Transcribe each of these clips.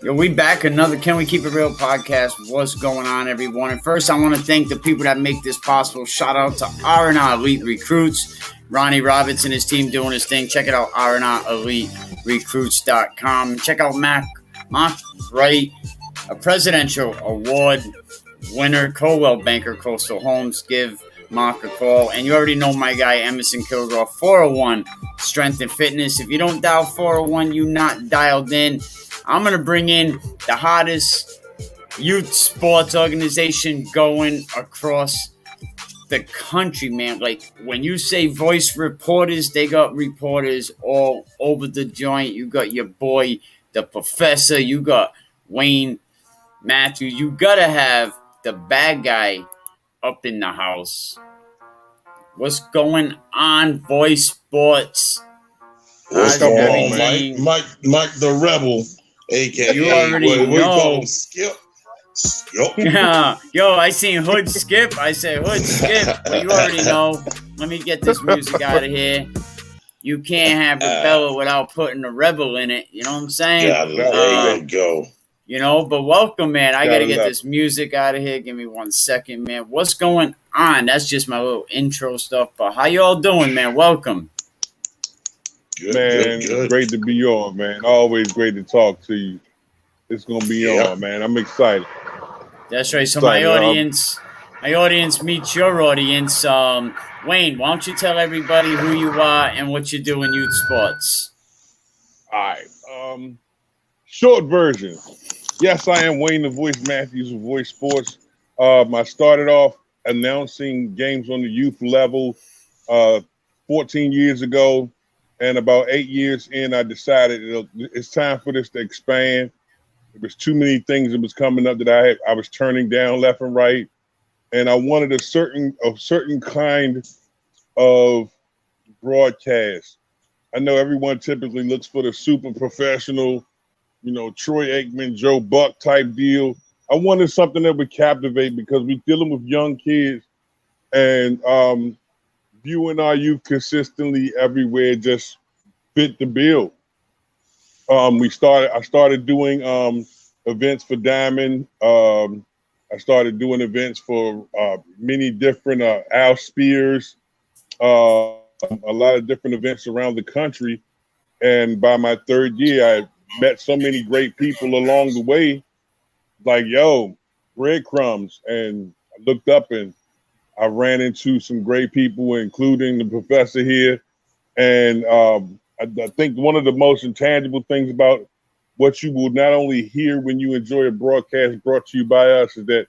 Yo, we back another Can We Keep It Real podcast. What's going on, everyone? And first, I want to thank the people that make this possible. Shout out to R&R Elite Recruits. Ronnie Roberts and his team doing his thing. Check it out, rnreliterecruits.com. Check out Mark Wright, a presidential award winner, Colwell Banker, Coastal Homes. Give Mark a call. And you already know my guy, Emerson Kilgore, 401 Strength and Fitness. If you don't dial 401, you're not dialed in. I'm going to bring in the hottest youth sports organization going across the country, man. Like, when you say voice reporters, they got reporters all over the joint. You got your boy, the professor. You got Wayne Matthews. You got to have the bad guy up in the house. What's going on, Voice Sports? What's going on, Mike the Rebel, a.k.a. You already know. We call him Skip. Yeah. Yo, I seen Hood Skip. I said Hood Skip. Well, you already know. Let me get this music out of here. You can't have Rebella without putting a rebel in it. You know what I'm saying? There you go. You know, but welcome, man. I got to get this music out of here. Give me 1 second, man. What's going on? That's just my little intro stuff. But how y'all doing, man? Welcome. Good. Great to be on, man. Always great to talk to you. It's gonna be on, man. I'm excited. That's right. So my audience meets your audience. Wayne, why don't you tell everybody who you are and what you do in youth sports? All right. Short version. Yes, I am Wayne the Voice Matthews of Voice Sports. I started off announcing games on the youth level 14 years ago. And about 8 years in, I decided it's time for this to expand. There was too many things that was coming up that I was turning down left and right. And I wanted a certain kind of broadcast. I know everyone typically looks for the super professional, Troy Aikman, Joe Buck type deal. I wanted something that would captivate because we're dealing with young kids and viewing our youth consistently everywhere just fit the bill. I started doing events for Diamond. I started doing events for many different Al Spears, a lot of different events around the country. And by my third year, I met so many great people along the way, like, breadcrumbs. And I looked up and I ran into some great people, including the professor here. And I think one of the most intangible things about what you will not only hear when you enjoy a broadcast brought to you by us is that,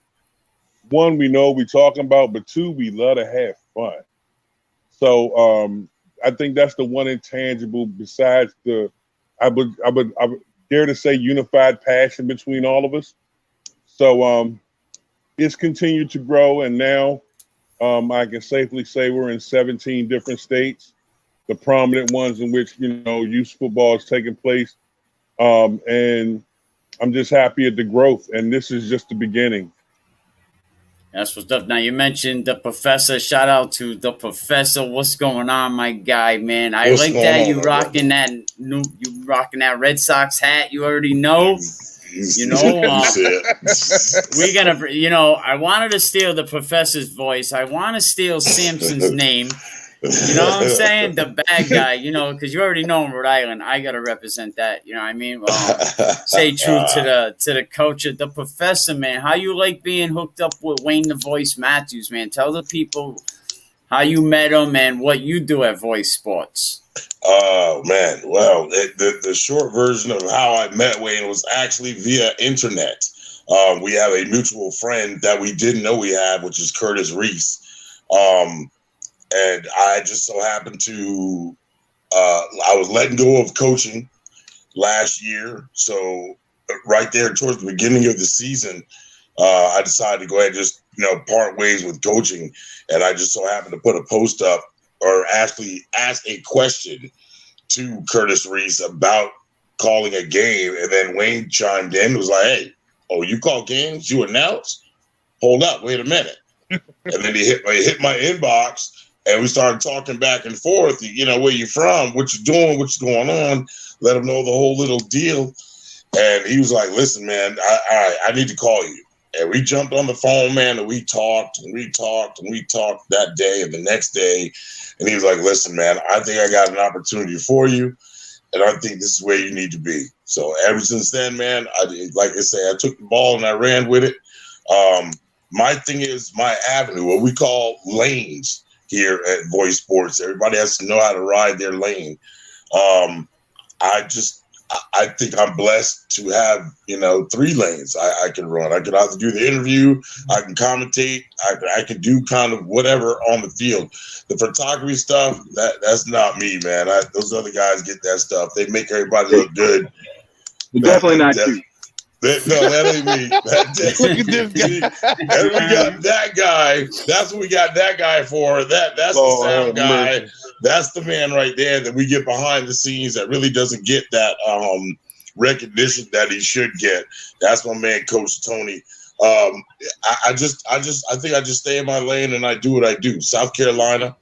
one, we know what we're talking about, but two, we love to have fun. So I think that's the one intangible besides I would dare to say unified passion between all of us. So it's continued to grow, and now I can safely say we're in 17 different states, the prominent ones in which, youth football is taking place. And I'm just happy at the growth, and this is just the beginning. That's what's up. Now, you mentioned the professor. Shout out to the professor. What's going on, my guy, man? I like that you rocking that Red Sox hat. You already know. We're gonna, I wanted to steal the professor's voice. I want to steal Samson's name. You know what I'm saying? The bad guy, because you already know in Rhode Island, I got to represent that. You know what I mean? Stay true to the culture. The professor, man, how you like being hooked up with Wayne the Voice Matthews, man? Tell the people how you met him and what you do at Voice Sports. Oh, man. Well, the short version of how I met Wayne was actually via internet. We have a mutual friend that we didn't know we had, which is Curtis Reese. And I just so happened to, I was letting go of coaching last year. So right there towards the beginning of the season, I decided to go ahead and just, part ways with coaching. And I just so happened to put a post up or actually ask a question to Curtis Reese about calling a game. And then Wayne chimed in and was like, hey, you call games? You announce? Hold up, wait a minute. And then he hit my inbox. And we started talking back and forth, where you from, what you doing, what's going on, let him know the whole little deal. And he was like, listen, man, I need to call you. And we jumped on the phone, man, and we talked that day and the next day. And he was like, listen, man, I think I got an opportunity for you. And I think this is where you need to be. So ever since then, man, like I say, I took the ball and I ran with it. My thing is my avenue, what we call lanes here at VOYCEsports. Everybody has to know how to ride their lane. I think I'm blessed to have, 3 lanes I can run. I can either do the interview, I can commentate, I can do kind of whatever on the field. The photography stuff, that's not me, man. Those other guys get that stuff. They make everybody look good. Definitely not you. That ain't me. Look at this guy. And we got that guy. That's what we got that guy for. That's the sound guy. Mercy. That's the man right there that we get behind the scenes that really doesn't get that recognition that he should get. That's my man, Coach Tony. I think I just stay in my lane and I do what I do. South Carolina,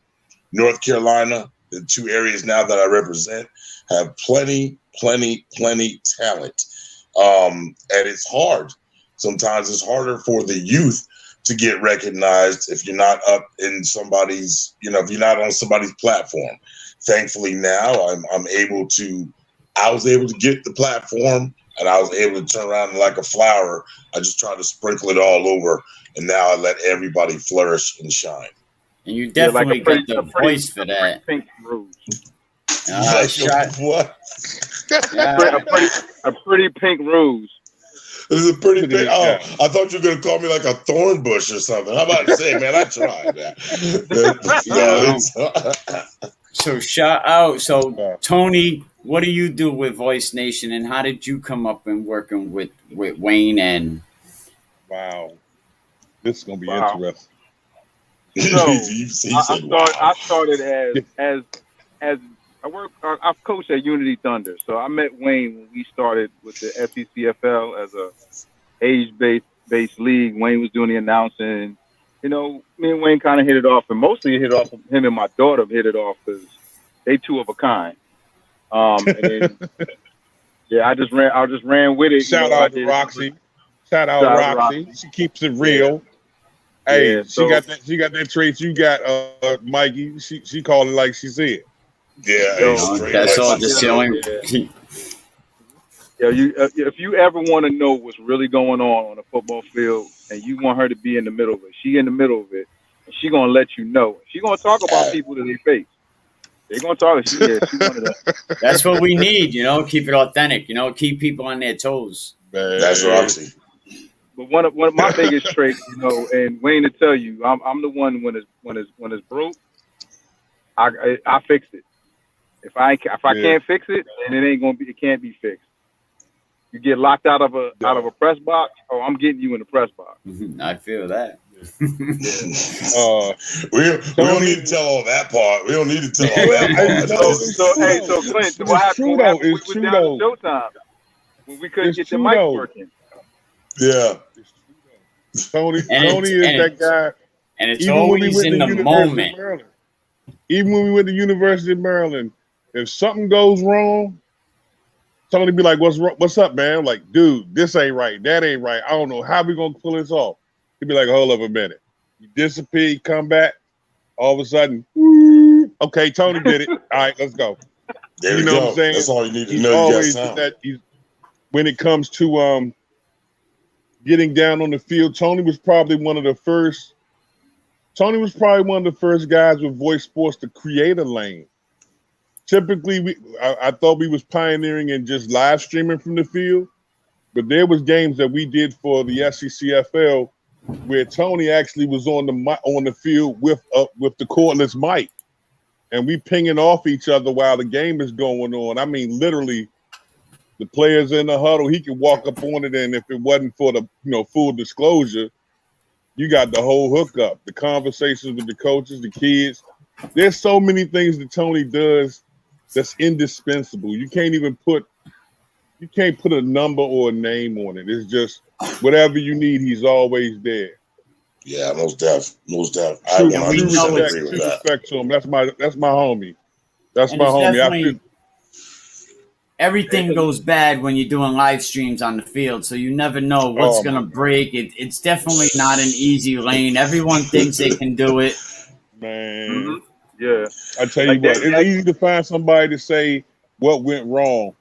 North Carolina, the 2 areas now that I represent, have plenty talent. And it's hard. Sometimes it's harder for the youth to get recognized if you're not up in somebody's, if you're not on somebody's platform. Thankfully now I was able to get the platform and I was able to turn around like a flower. I just tried to sprinkle it all over and now I let everybody flourish and shine. And you definitely got the voice for that. Pink rose. What? A pretty pink rose. This is a pretty big. Oh, I thought you were gonna call me like a thorn bush or something. How about to say, man? I tried that. So shout out. So Tony, what do you do with Voice Nation, and how did you come up and working with Wayne? And wow, this is gonna be interesting. So I started as I've coached at Unity Thunder, so I met Wayne when we started with the SECFL as a age-based league. Wayne was doing the announcing. Me and Wayne kind of hit it off, and mostly hit off. Him and my daughter hit it off because they 2 of a kind. And then, I just ran with it. Shout out to Roxy. Shout out Roxy. She keeps it real. Yeah. Hey, she got that trait you got, Mikey. She called it like she said. Yeah, that's all just showing. If you ever want to know what's really going on a football field, and you want her to be in the middle of it, she in the middle of it, and she gonna let you know. She gonna talk about people that they face. They're gonna talk. She one of them. That's what we need, Keep it authentic, keep people on their toes. That's Roxy. But one of my biggest traits, and Wayne to tell you, I'm the one when it's broke, I fix it. If I can't fix it, then it can't be fixed. You get locked out of a press box, I'm getting you in the press box. I feel that. We don't need to tell all that part. We don't need to tell all that part. So Clint, what happened? We went down to Showtime when we couldn't get the mic working. Yeah. Tony is that guy. And it's always in the moment. Even when we went to University of Maryland, if something goes wrong, Tony be like, what's up, man? I'm like, dude, this ain't right. That ain't right. I don't know how we gonna pull this off. He'd be like, hold up a minute. You disappear, you come back, all of a sudden, okay, Tony did it. All right, let's go. There you know what I'm saying? That's all you need to He's know. Always when it comes to getting down on the field, Tony was probably one of the first guys with VOYCEsports to create a lane. Typically, I thought we was pioneering in just live streaming from the field, but there was games that we did for the SECFL where Tony actually was on the field with the cordless mic, and we pinging off each other while the game is going on. I mean, literally, the players in the huddle, he could walk up on it, and if it wasn't for the full disclosure, you got the whole hookup, the conversations with the coaches, the kids. There's so many things that Tony does that's indispensable. You can't put a number or a name on it. It's just whatever you need, he's always there. Yeah, most def. I True 100% agree with that. Respect to him. That's my homie. That's my homie. everything goes bad when you're doing live streams on the field, so you never know what's going to break. It's definitely not an easy lane. Everyone thinks they can do it. Man. Mm-hmm. Yeah. I tell you what, it's easy to find somebody to say what went wrong,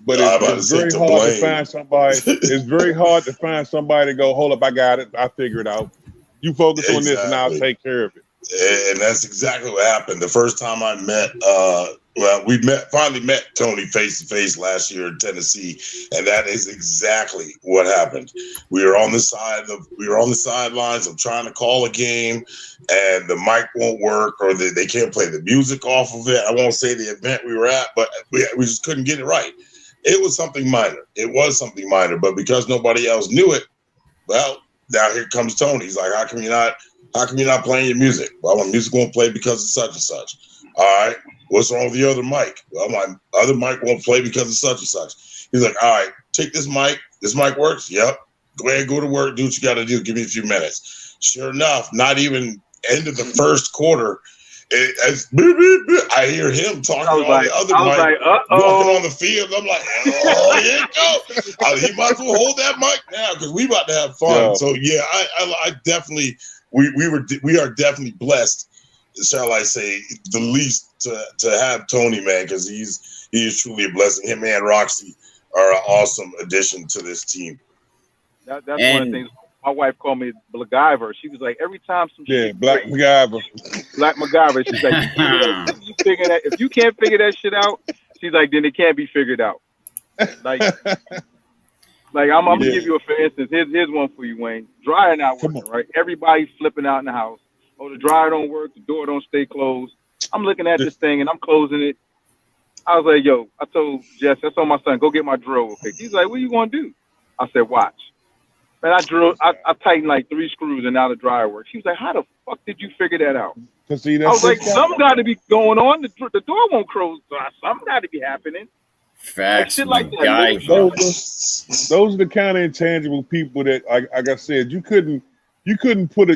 but it's very hard to find somebody. It's very hard to find somebody to go, hold up, I got it. I figure it out. You focus on this and I'll take care of it. And that's exactly what happened. The first time I met, we finally met Tony face to face last year in Tennessee, and that is exactly what happened. We were on the sidelines. I'm trying to call a game, and the mic won't work, or they can't play the music off of it. I won't say the event we were at, but we just couldn't get it right. It was something minor. But because nobody else knew it, well, now here comes Tony. He's like, how come you're not playing your music? Well, my music won't play because of such and such. All right, what's wrong with the other mic? Well, my other mic won't play because of such and such. He's like, all right, take this mic. This mic works? Yep. Go ahead, go to work, do what you got to do. Give me a few minutes. Sure enough, not even end of the first quarter, I hear him talking on the other mic, walking on the field. I'm like, oh, here it goes. He might as well hold that mic now because we about to have fun. Yeah. So yeah, I definitely, we are definitely blessed, shall I say, the least to have Tony, man, because he is truly a blessing. Him and Roxy are an awesome addition to this team. That's one of the things. My wife called me MacGyver. She was like, every time some shit Black MacGyver. She's like, if you can't figure that shit out, she's like, then it can't be figured out. Like I'm gonna give you a for instance. Here's one for you, Wayne. Dryer not working, right? Everybody's flipping out in the house. Oh, the dryer don't work. The door don't stay closed. I'm looking at this thing and I'm closing it. I was like, yo, I told my son, go get my drill real quick. He's like, what are you gonna do? I said, watch. Man, I tightened like 3 screws and now the dryer works. He was like, how the fuck did you figure that out? I was like, something got to be going on. The door won't close. So something got to be happening. Facts, shit like that. Those are the kind of intangible people that, like I said, you couldn't put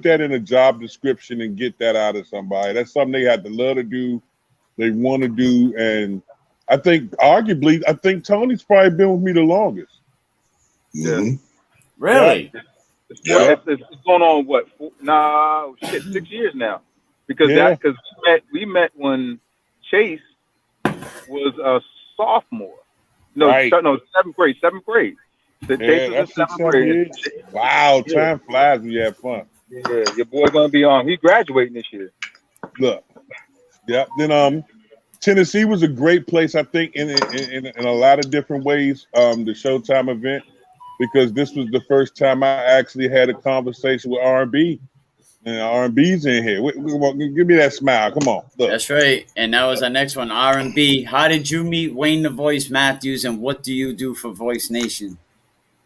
that in a job description and get that out of somebody. That's something they had to love to do, they want to do, and I think Tony's probably been with me the longest. Mm-hmm. Really? Yeah. It's going on 6 years now. Because we met when Chase was a sophomore. Seventh grade. Chase was in 7th grade. Wow, time flies when you have fun. Yeah, your boy gonna be on. He's graduating this year. Look. Yeah. Then Tennessee was a great place, I think, in a lot of different ways. The Showtime event. Because this was the first time I actually had a conversation with R&B. And R&B's in here. Give me that smile. Come on. Look. That's right. And that was our next one, R&B. How did you meet Wayne the Voice Matthews, and what do you do for Voice Nation?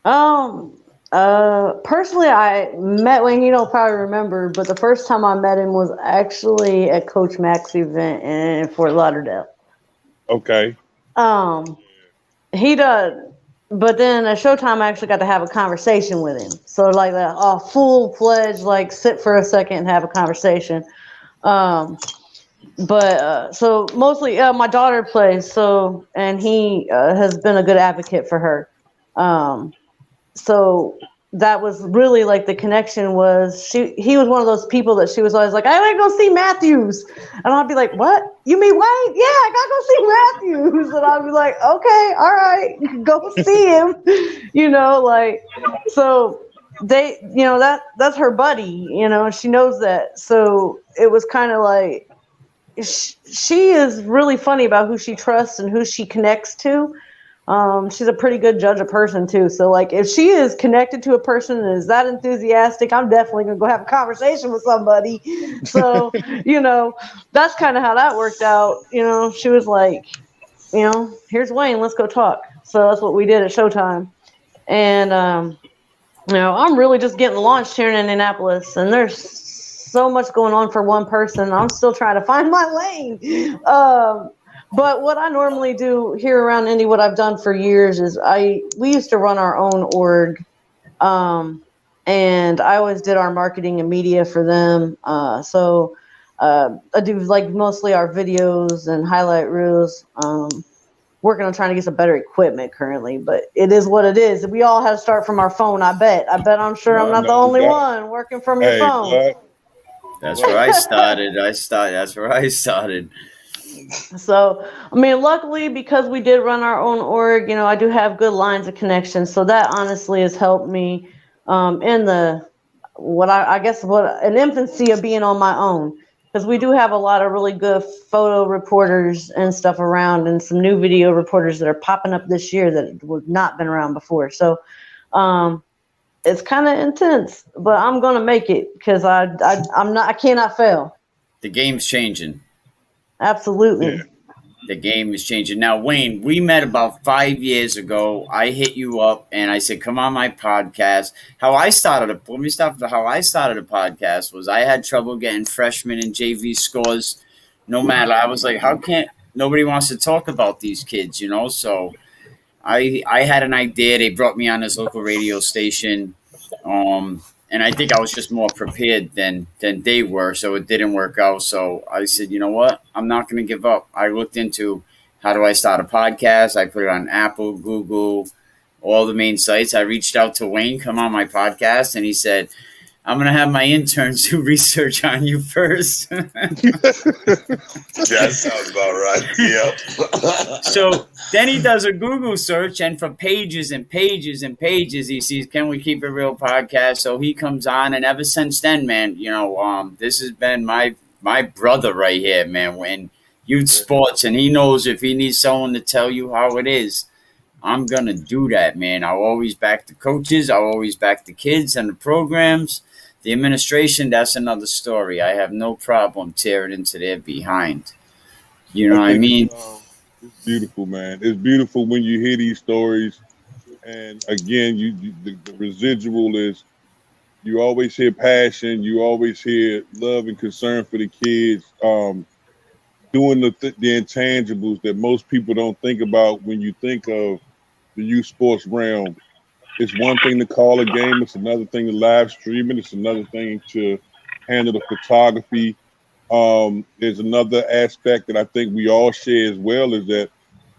Personally, I met Wayne. You don't probably remember, but the first time I met him was actually at Coach Mack's event in Fort Lauderdale. Okay. He does. But then at Showtime, I actually got to have a conversation with him. So like a full-fledged, like sit for a second and have a conversation. So mostly my daughter plays. And he has been a good advocate for her. So that was really like the connection was he was one of those people that she was always like, I gotta go see Matthews. And I'd be like, what? You mean Wayne? Yeah, I gotta go see Matthews. And I'd be like, okay, all right, go see him. So they, that's her buddy, she knows that. So it was kind of like, she is really funny about who she trusts and who she connects to. She's a pretty good judge of person too. So like if she is connected to a person and is that enthusiastic, I'm definitely gonna go have a conversation with somebody. So, that's kind of how that worked out. She was like, here's Wayne, let's go talk. So that's what we did at Showtime. And I'm really just getting launched here in Indianapolis, and there's so much going on for one person. I'm still trying to find my lane. But what I normally do here around Indy, what I've done for years is we used to run our own org, and I always did our marketing and media for them. So I do like mostly our videos and highlight reels. working on trying to get some better equipment currently, but it is what it is. We all have to start from our phone. I bet I'm sure I'm not the only one working from your phone. What? That's where I started. That's where I started. So, I mean, luckily, because we did run our own org, I do have good lines of connection. So that honestly has helped me in the an infancy of being on my own. Because we do have a lot of really good photo reporters and stuff around, and some new video reporters that are popping up this year that have not been around before. So, it's kind of intense, but I'm gonna make it because I cannot fail. The game's changing. Absolutely. Yeah. The game is changing. Now, Wayne, we met about 5 years ago. I hit you up and I said, come on my podcast. Let me start with how I started a podcast was I had trouble getting freshman and JV scores no matter. I was like, nobody wants to talk about these kids, So I had an idea. They brought me on this local radio station. And I think I was just more prepared than they were, so it didn't work out. So I said, you know what? I'm not going to give up. I looked into how do I start a podcast. I put it on Apple, Google, all the main sites. I reached out to Wayne, come on my podcast, and he said, I'm going to have my interns do research on you first. That sounds about right. Yep. So then he does a Google search, and for pages and pages and pages, he sees, can we keep it real podcast? So he comes on, and ever since then, man, this has been my brother right here, man, when youth sports, and he knows if he needs someone to tell you how it is, I'm going to do that, man. I'll always back the coaches. I'll always back the kids and the programs. The administration, that's another story. I have no problem tearing into their behind. You know what I mean? It's beautiful, man. It's beautiful when you hear these stories. And again, the residual is you always hear passion. You always hear love and concern for the kids. Doing the intangibles that most people don't think about when you think of the youth sports realm. It's one thing to call a game. It's another thing to live stream it. It's another thing to handle the photography. There's another aspect that I think we all share as well is that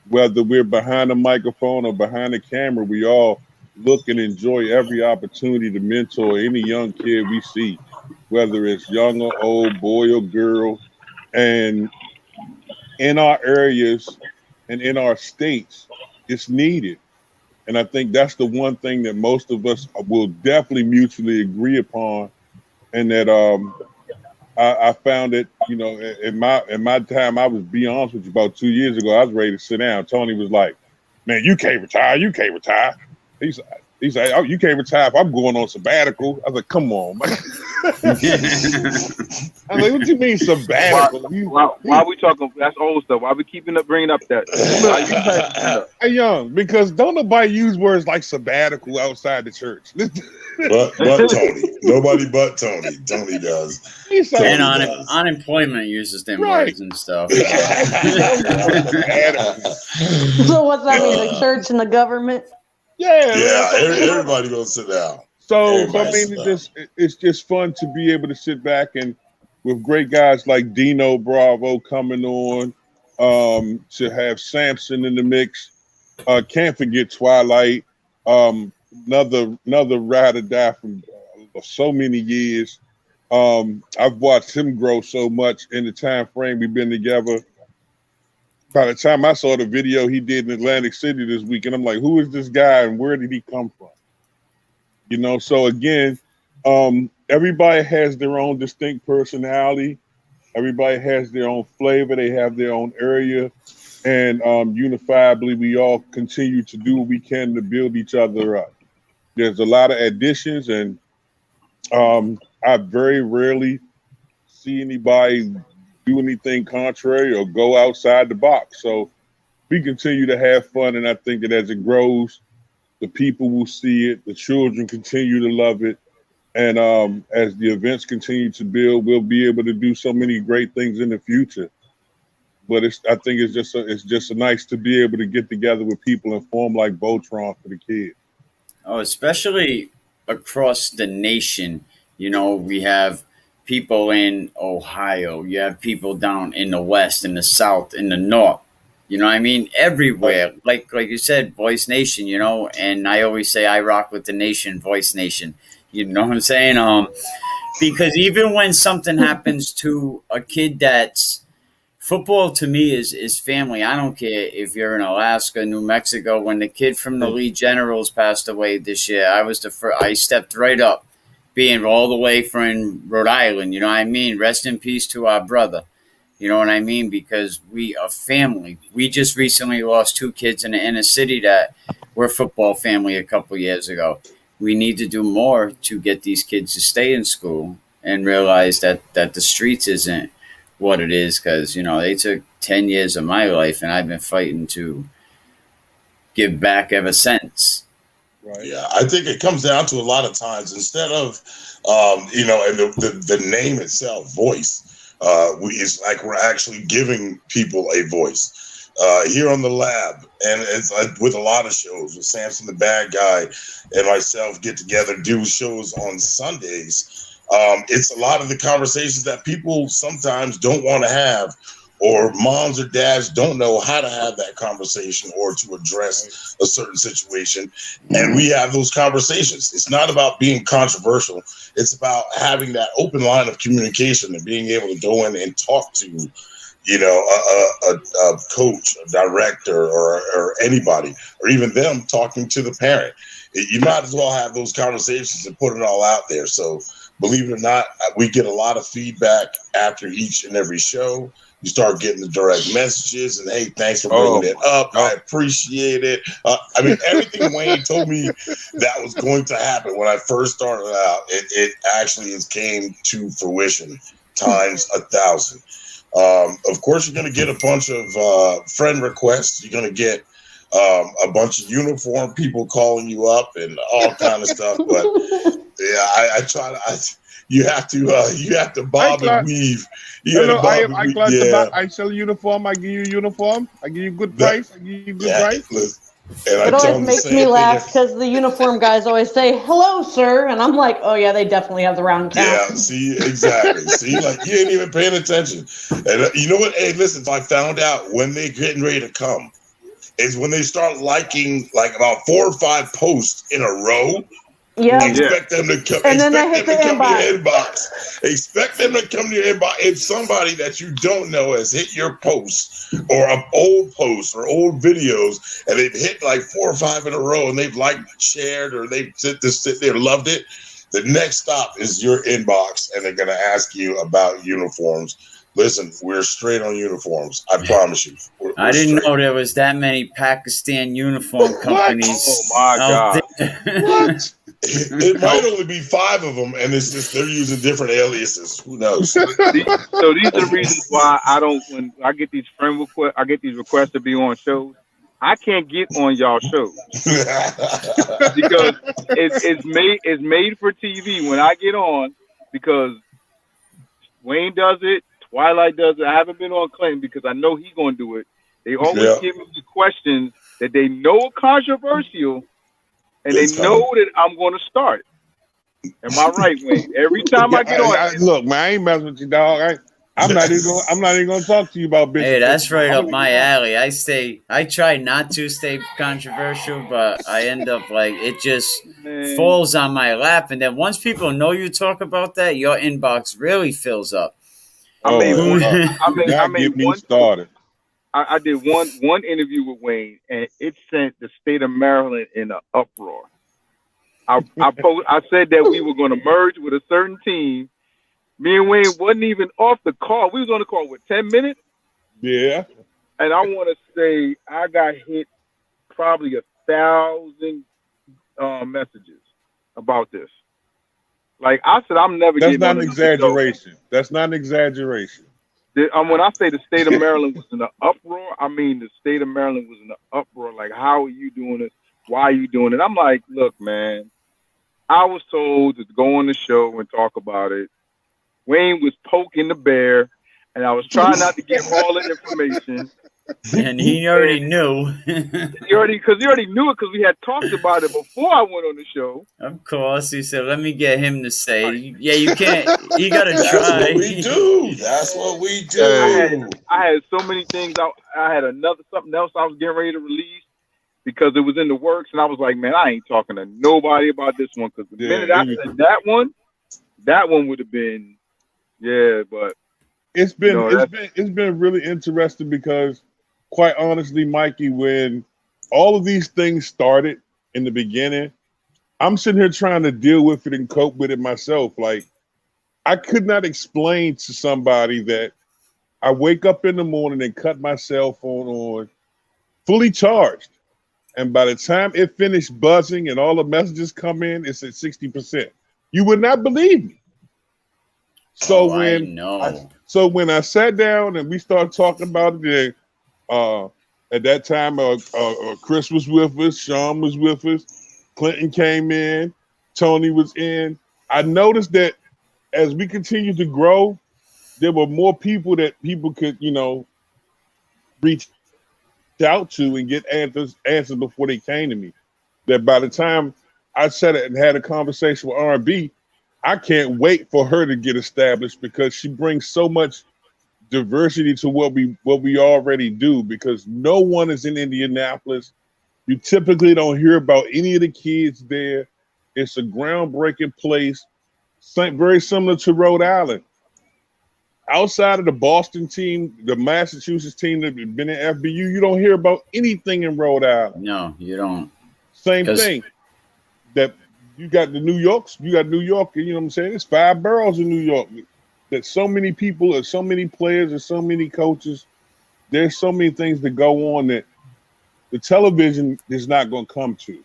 whether we're behind a microphone or behind a camera, we all look and enjoy every opportunity to mentor any young kid we see, whether it's young or old, boy or girl. And in our areas and in our states, it's needed. And I think that's the one thing that most of us will definitely mutually agree upon. And that I found it, in my time, I was, be honest with you, about 2 years ago, I was ready to sit down. Tony was like, man, you can't retire. You can't retire. He's like, oh, you can't retire if I'm going on sabbatical. I was like, come on, man. I was like, what do you mean sabbatical? Why are we talking? That's old stuff. Why are we bringing up that? Hey, young, because don't nobody use words like sabbatical outside the church. but Tony. Nobody but Tony. Tony does. And unemployment uses them words and stuff. So what's that mean? The church and the government? Yeah. Everybody gonna sit down. So I mean, it's just fun to be able to sit back and with great guys like Dino Bravo coming on, to have Samson in the mix. Can't forget Twilight. Another ride or die from so many years. I've watched him grow so much in the time frame we've been together. By the time I saw the video he did in Atlantic City this week, and I'm like, who is this guy and where did he come from? So again, everybody has their own distinct personality. Everybody has their own flavor. They have their own area. And unifiably, we all continue to do what we can to build each other up. There's a lot of additions, and I very rarely see anybody do anything contrary or go outside the box. So we continue to have fun, and I think that as it grows, the people will see it, the children continue to love it, and as the events continue to build, we'll be able to do so many great things in the future. But I think it's just nice to be able to get together with people and form like Voltron for the kids. Oh, especially across the nation. We have people in Ohio. You have people down in the West, in the South, in the North. You know what I mean? Everywhere. Like you said, Voice Nation, you know, and I always say I rock with the nation, Voice Nation. You know what I'm saying? Because even when something happens to a kid that's football to me is family. I don't care if you're in Alaska, New Mexico. When the kid from the Lee Generals passed away this year, I was the first. I stepped right up, being all the way from Rhode Island. You know what I mean? Rest in peace to our brother. You know what I mean? Because we are family. We just recently lost 2 kids in the inner city that were football family a couple years ago. We need to do more to get these kids to stay in school and realize that the streets isn't what it is, because, you know, they took 10 years of my life and I've been fighting to give back ever since. Right. Yeah, I think it comes down to a lot of times, instead of, you know, and the name itself, voice, it's like we're actually giving people a voice. Here on the lab, and it's like with a lot of shows, with Samson the Bad Guy and myself get together, do shows on Sundays. It's a lot of the conversations that people sometimes don't want to have, or moms or dads don't know how to have that conversation or to address a certain situation. And we have those conversations. It's not about being controversial. It's about having that open line of communication and being able to go in and talk to, you know, a coach, a director, or anybody, or even them talking to the parent. You might as well have those conversations and put it all out there. So believe it or not, we get a lot of feedback after each and every show. You start getting the direct messages and, hey, thanks for bringing it up. I appreciate it. I mean, everything Wayne told me that was going to happen when I first started out, it actually came to fruition times 1,000. Of course, you're going to get a bunch of friend requests. You're going to get a bunch of uniform people calling you up and all kind of stuff. But yeah, I try to. You have to bob and weave. I sell a uniform. I give you a uniform. I give you good price. I give you good price. It always makes me laugh because the uniform guys always say, "Hello, sir," and I'm like, "Oh yeah, they definitely have the round count." Yeah, see, exactly. See, like you ain't even paying attention. And you know what? Hey, listen, I found out when they're getting ready to come is when they start liking like about 4 or 5 posts in a row. Yeah. Expect them to come. And then they hit the inbox. Expect them to come to your inbox. If somebody that you don't know has hit your post or an old post or old videos, and they've hit like 4 or 5 in a row, and they've liked, shared, or they've sit there, loved it, the next stop is your inbox, and they're going to ask you about uniforms. Listen, we're straight on uniforms. I promise you. I didn't know there was that many Pakistan uniform companies. Oh my God! What? It might only be 5 of them, and it's just they're using different aliases. Who knows? So these are the reasons why I don't. When I get these friend requests, I get these requests to be on shows. I can't get on y'all shows because it's made for TV. When I get on, because Wayne does it, Twilight does it. I haven't been on Clinton because I know he's gonna do it. They always give me the questions that they know are controversial. And they know that I'm going to start. Am I right, Wayne? Every time I get on, look, man, I ain't messing with you, dog. I'm not even going to talk to you about business. Hey, that's right up my alley. I try not to stay controversial, but I end up like it just falls on my lap. And then once people know you talk about that, your inbox really fills up. I did one interview with Wayne, and it sent the state of Maryland in an uproar. I said that we were going to merge with a certain team. Me and Wayne wasn't even off the call. We was on the call with 10 minutes. Yeah. And I want to say I got hit probably 1,000 messages about this. Like I said, I'm never. That's not an exaggeration. That's not an exaggeration. When I say the state of Maryland was in an uproar, I mean the state of Maryland was in an uproar. Like, how are you doing it? Why are you doing it? I'm like, look, man, I was told to go on the show and talk about it. Wayne was poking the bear, and I was trying not to give all the information. And he already knew. You already knew it because we had talked about it before I went on the show. Of course, he said, "Let me get him to say, yeah, you can't. You gotta That's try." what we do. That's what we do. I had so many things. I had something else I was getting ready to release because it was in the works, and I was like, man, I ain't talking to nobody about this one because the minute I said that one would have been, yeah. But it's been really interesting because, quite honestly, Mikey, when all of these things started in the beginning, I'm sitting here trying to deal with it and cope with it myself. Like, I could not explain to somebody that I wake up in the morning and cut my cell phone on fully charged. And by the time it finished buzzing and all the messages come in, it's at 60%. You would not believe me. So when I sat down and we started talking about it, at that time, Chris was with us, Sean was with us, Clinton came in, Tony was in. I noticed that as we continued to grow, there were more people that people could, reach out to and get answers before they came to me. That by the time I sat and had a conversation with R&B, I can't wait for her to get established because she brings so much diversity to what we already do, because no one is in Indianapolis. You typically don't hear about any of the kids there. It's a groundbreaking place, very similar to Rhode Island. Outside of the Boston team, the Massachusetts team that has been in FBU, you don't hear about anything in Rhode Island. No, you don't. Same thing. That you got New York, you know what I'm saying? It's 5 boroughs in New York. That so many people and so many players and so many coaches, there's so many things that go on that the television is not going to come to.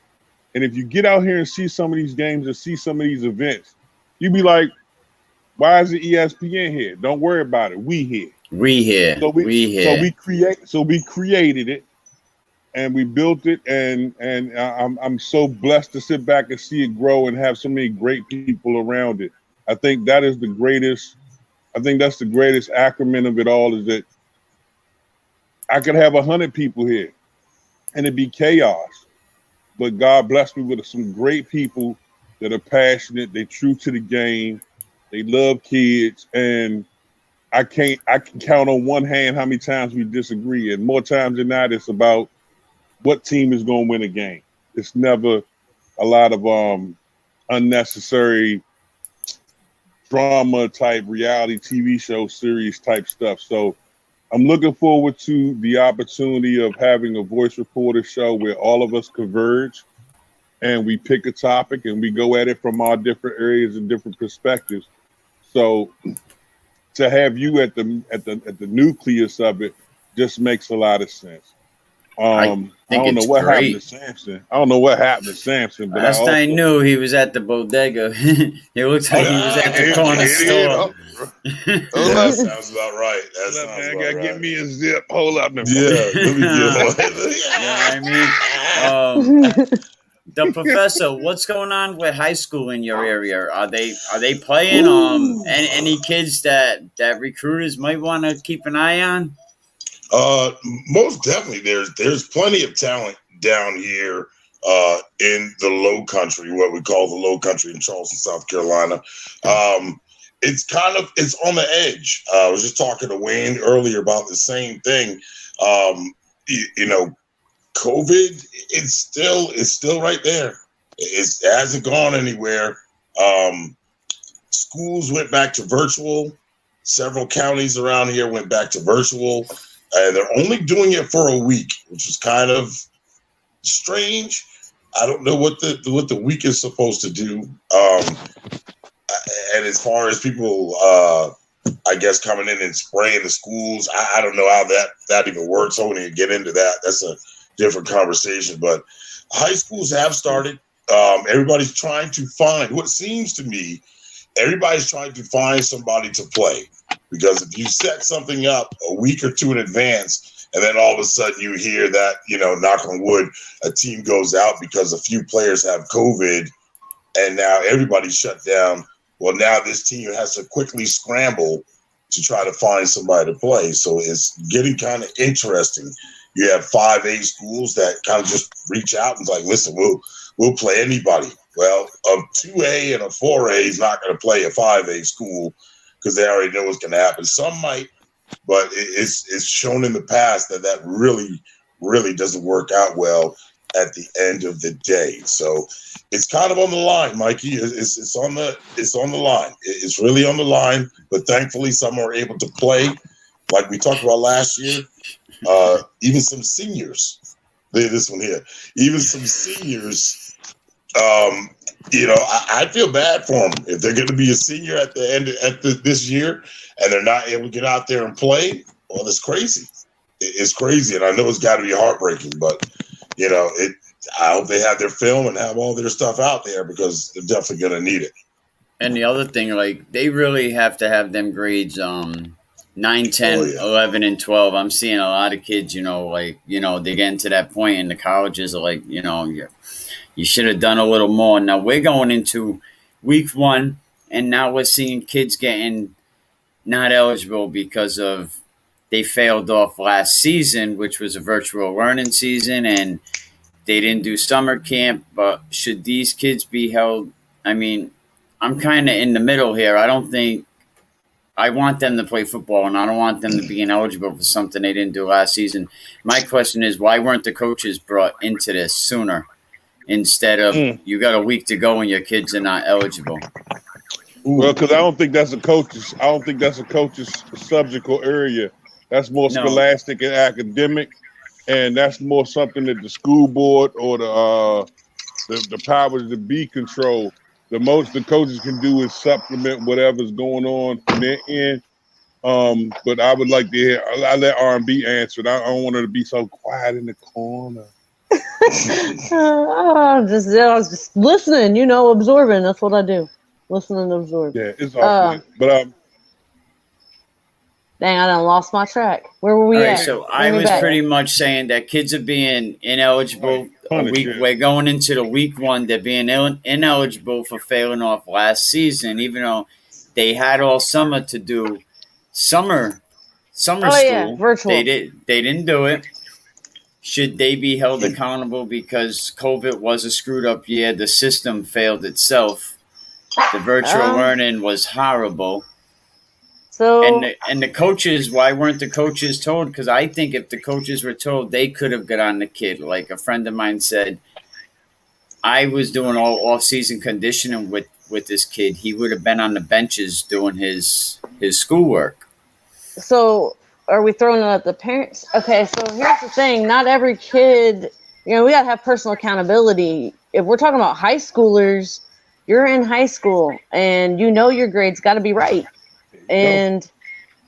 And if you get out here and see some of these games or see some of these events, you be like, why is the ESPN here? Don't worry about it. We here. So we created it and we built it, and I'm so blessed to sit back and see it grow and have so many great people around it. I think that is the greatest. I think that's the greatest acronym of it all, is that I could have 100 people here and it'd be chaos. But God blessed me with some great people that are passionate, they're true to the game, they love kids, and I can count on one hand how many times we disagree. And more times than not, it's about what team is going to win a game. It's never a lot of unnecessary drama type reality TV show series type stuff. So I'm looking forward to the opportunity of having a voice reporter show where all of us converge and we pick a topic and we go at it from our different areas and different perspectives. So to have you at the nucleus of it just makes a lot of sense. I don't know what happened to Samson. But last I knew, he was at the bodega. It looks like he was at the corner store. That sounds about right. Man, gotta get me a zip. Hold up. Let me get one. The professor, what's going on with high school in your area? Are they playing? Any kids that recruiters might want to keep an eye on? Most definitely. There's plenty of talent down here in the Low Country, what we call the Low Country in Charleston, South Carolina. It's on the edge. I was just talking to Wayne earlier about the same thing. COVID, it's still right there. It hasn't gone anywhere. Schools went back to virtual. Several counties around here went back to virtual. They're only doing it for a week, which is kind of strange. I don't know what the week is supposed to do. And as far as people, I guess, coming in and spraying the schools, I don't know how that even works. I won't even get into that. That's a different conversation. But high schools have started. Everybody's trying to find, what seems to me, everybody's trying to find somebody to play. Because if you set something up a week or two in advance, and then all of a sudden you hear that, knock on wood, a team goes out because a few players have COVID, and now everybody's shut down. Well, now this team has to quickly scramble to try to find somebody to play. So it's getting kind of interesting. You have 5A schools that kind of just reach out and like, listen, we'll play anybody. Well, a 2A and a 4A is not going to play a 5A school because they already know what's going to happen. Some might, but it's shown in the past that really, really doesn't work out well at the end of the day. So it's kind of on the line, Mikey. It's on the line. It's really on the line. But thankfully, some are able to play, like we talked about last year. Even some seniors. This one here. Even some seniors. I feel bad for them if they're going to be a senior at the end this year, and they're not able to get out there and play. Well, it's crazy. It's crazy, and I know it's got to be heartbreaking, but. I hope they have their film and have all their stuff out there because they're definitely going to need it. And the other thing, like, they really have to have them grades 9, 10, 11, and 12. I'm seeing a lot of kids, they get into that point in the colleges are like, you should have done a little more. Now we're going into week 1, and now we're seeing kids getting not eligible because of they failed off last season, which was a virtual learning season, and they didn't do summer camp. But should these kids be held? I mean, I'm kind of in the middle here. I don't think I want them to play football, and I don't want them to be ineligible for something they didn't do last season. My question is, why weren't the coaches brought into this sooner instead of you got a week to go and your kids are not eligible? Well, because I don't think that's a coach's subject or area. That's more scholastic and academic, and that's more something that the school board or the powers that be control. The most the coaches can do is supplement whatever's going on from their end. But I would like to hear. I let R&B answer it. I don't want her to be so quiet in the corner. I was just listening, absorbing. That's what I do. Listen and absorb. Yeah, it's all good. But dang, I done lost my track. Where were we at? So I was pretty much saying that kids are being ineligible. We're going into the week 1. They're being ineligible for failing off last season, even though they had all summer to do summer school. Yeah, virtual. They didn't do it. Should they be held accountable because COVID was a screwed up year? The system failed itself. The virtual learning was horrible. So and the coaches, why weren't the coaches told? Because I think if the coaches were told, they could have got on the kid. Like a friend of mine said, I was doing all off-season conditioning with this kid. He would have been on the benches doing his schoolwork. So are we throwing it at the parents? Okay, so here's the thing. Not every kid, we got to have personal accountability. If we're talking about high schoolers, you're in high school and your grades got to be right. And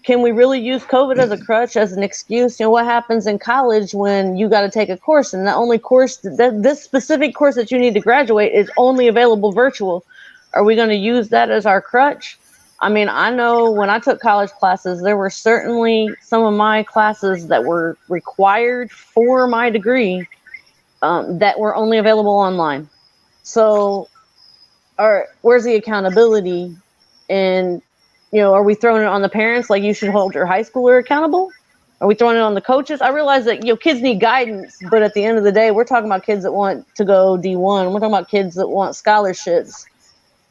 can we really use COVID as a crutch, as an excuse? What happens in college when you got to take a course and the only course this specific course that you need to graduate is only available virtual? Are we going to use that as our crutch? I mean, I know when I took college classes, there were certainly some of my classes that were required for my degree that were only available online. So where's the accountability? And are we throwing it on the parents? Like you should hold your high schooler accountable? Are we throwing it on the coaches? I realize that, kids need guidance, but at the end of the day, we're talking about kids that want to go D1. We're talking about kids that want scholarships.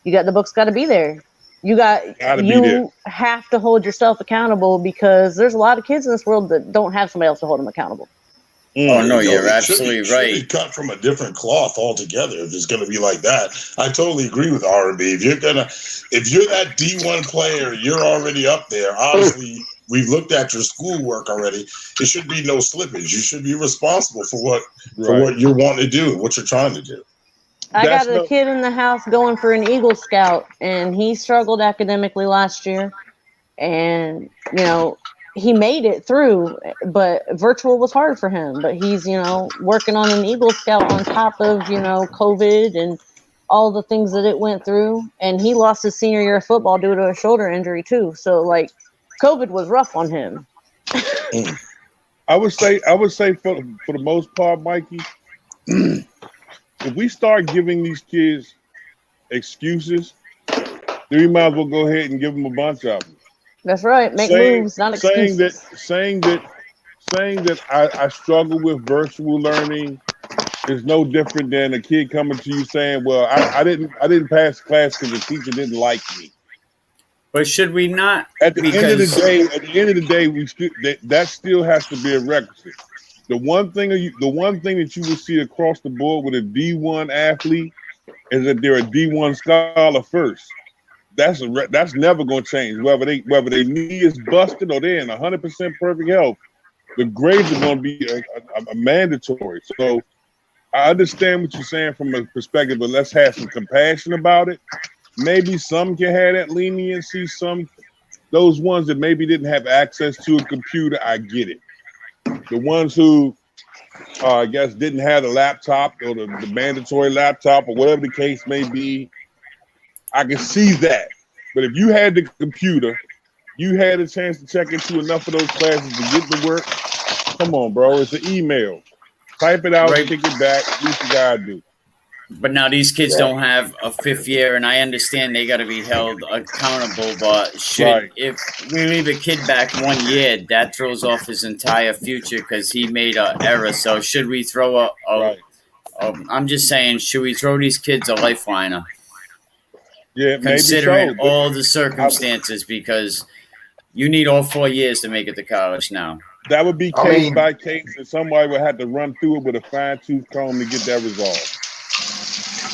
The book's got to be there. You have to hold yourself accountable because there's a lot of kids in this world that don't have somebody else to hold them accountable. Oh, no, you're absolutely right. It should be cut from a different cloth altogether if it's going to be like that. I totally agree with R&B. If you're that D1 player, you're already up there. Obviously, we've looked at your schoolwork already. There should be no slippage. You should be responsible for what you're wanting to do, what you're trying to do. I got a kid in the house going for an Eagle Scout, and he struggled academically last year. And, he made it through, but virtual was hard for him. But he's, working on an Eagle Scout on top of, COVID and all the things that it went through. And he lost his senior year of football due to a shoulder injury too. So COVID was rough on him. I would say for the most part, Mikey, if we start giving these kids excuses, then we might as well go ahead and give them a bunch of them. That's right. Make moves, not excuses. Saying that I struggle with virtual learning is no different than a kid coming to you saying, "Well, I didn't pass class because the teacher didn't like me." But should we not? At the end of the day, that still has to be a requisite. The one thing that you will see across the board with a D1 athlete is that they're a D1 scholar first. That's never going to change. Whether they knee is busted or they're in 100% perfect health, the grades are going to be a mandatory. So I understand what you're saying from a perspective, but let's have some compassion about it. Maybe some can have that leniency. Those ones that maybe didn't have access to a computer, I get it. The ones who, I guess, didn't have the laptop or the mandatory laptop or whatever the case may be, I can see that. But if you had the computer, you had a chance to check into enough of those classes to get the work, come on, bro. It's an email. Type it out, kick it back. At least you gotta do. But now these kids don't have a fifth year, and I understand they got to be held accountable. But if we leave a kid back 1 year, that throws off his entire future because he made an error. So should we throw I'm just saying, should we throw these kids a lifeliner? Yeah, considering maybe so, all the circumstances, because you need all 4 years to make it to college now. That would be case by case, and somebody would have to run through it with a fine-tooth comb to get that resolved.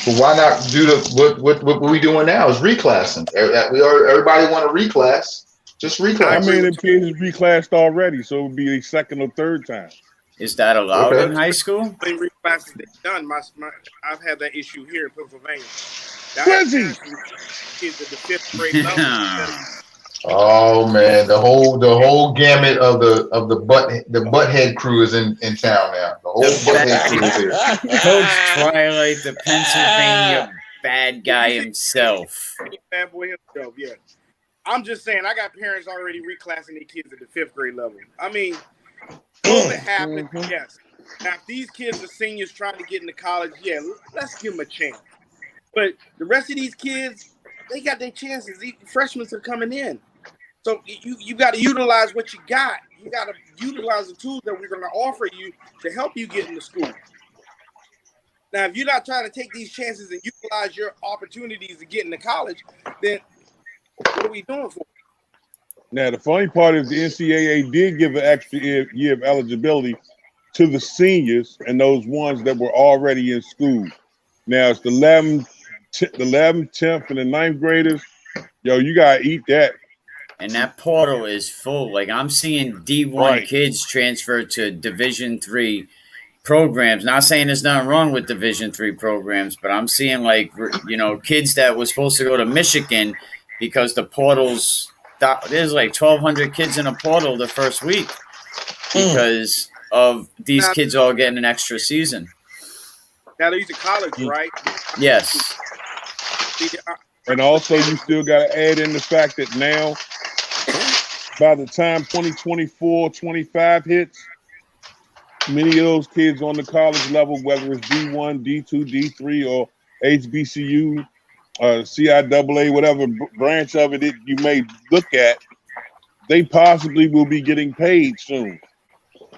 But why not do what we doing now is reclassing. Everybody want to reclass. Just reclass. I mean, the kids is reclassed already, so it would be a second or third time. Is that allowed in high school? Reclasses done. I've had that issue here in Pennsylvania. Quincy! Kids at the 5th grade level. Oh man, the whole gamut of the butthead crew is in town now. The whole butthead crew is here. Coach Twilight, the Pennsylvania bad guy himself. Bad boy himself, yeah. I'm just saying, I got parents already reclassing their kids at the 5th grade level. I mean, will it happen? Yes. Now, if these kids are seniors trying to get into college, yeah, let's give them a chance. But the rest of these kids, they got their chances. These freshmen are coming in. So you got to utilize what you got. You got to utilize the tools that we're going to offer you to help you get into school. Now, if you're not trying to take these chances and utilize your opportunities to get into college, then what are we doing for? Now, the funny part is the NCAA did give an extra year of eligibility to the seniors and those ones that were already in school. Now, it's the 11th, 10th, and the 9th graders. Yo, you got to eat that. And that portal is full. Like, I'm seeing D1 kids transfer to Division III programs. Not saying there's nothing wrong with Division III programs, but I'm seeing, like, kids that were supposed to go to Michigan because the portals – there's like 1,200 kids in a portal the first week because of these kids all getting an extra season. Now, these are college, right? Yes. And also, you still got to add in the fact that now, by the time 2024-25 hits, many of those kids on the college level, whether it's D1, D2, D3, or HBCU, CIAA, whatever branch of it you may look at, they possibly will be getting paid soon.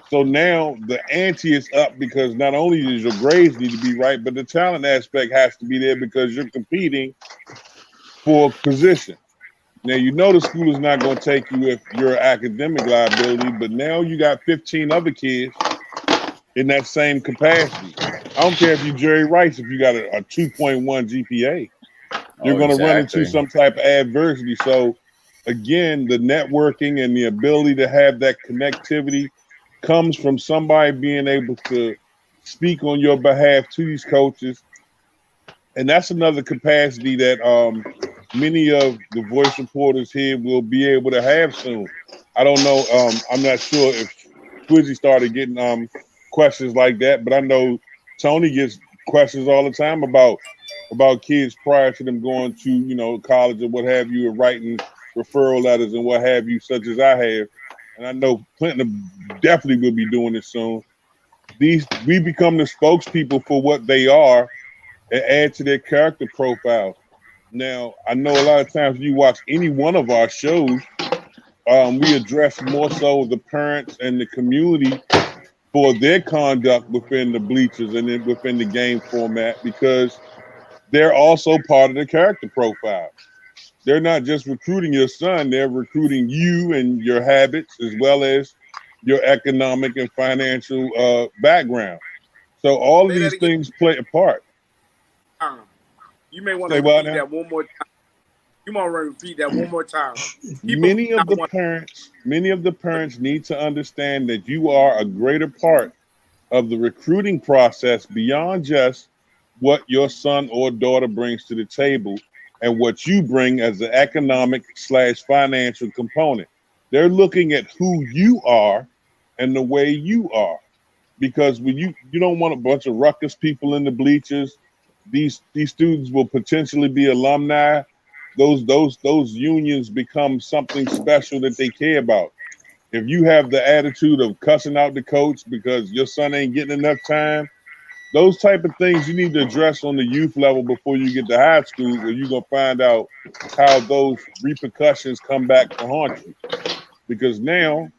So now the ante is up because not only does your grades need to be right, but the talent aspect has to be there because you're competing for position. Now, the school is not going to take you if you're academic liability, but now you got 15 other kids in that same capacity. I don't care if you're Jerry Rice, if you got a 2.1 GPA. You're going to run into some type of adversity. So, again, the networking and the ability to have that connectivity comes from somebody being able to speak on your behalf to these coaches. And that's another capacity that many of the voice reporters here will be able to have soon. I don't know. I'm not sure if Quizzy started getting questions like that, but I know Tony gets questions all the time about kids prior to them going to, college or what have you, or writing referral letters and what have you, such as I have. And I know Clinton definitely will be doing this soon. We become the spokespeople for what they are and add to their character profile. Now, I know a lot of times you watch any one of our shows, we address more so the parents and the community for their conduct within the bleachers and then within the game format, because they're also part of the character profile. They're not just recruiting your son, they're recruiting you and your habits as well as your economic and financial background. So all of these things play a part. You may want to repeat that one more time. You want to repeat that one more time. Many of the parents need to understand that you are a greater part of the recruiting process beyond just what your son or daughter brings to the table and what you bring as the economic/financial component. They're looking at who you are and the way you are, because when you don't want a bunch of ruckus people in the bleachers. These students will potentially be alumni. Those unions become something special that they care about. If you have the attitude of cussing out the coach because your son ain't getting enough time, those type of things you need to address on the youth level before you get to high school, where you're gonna find out how those repercussions come back to haunt you. Because now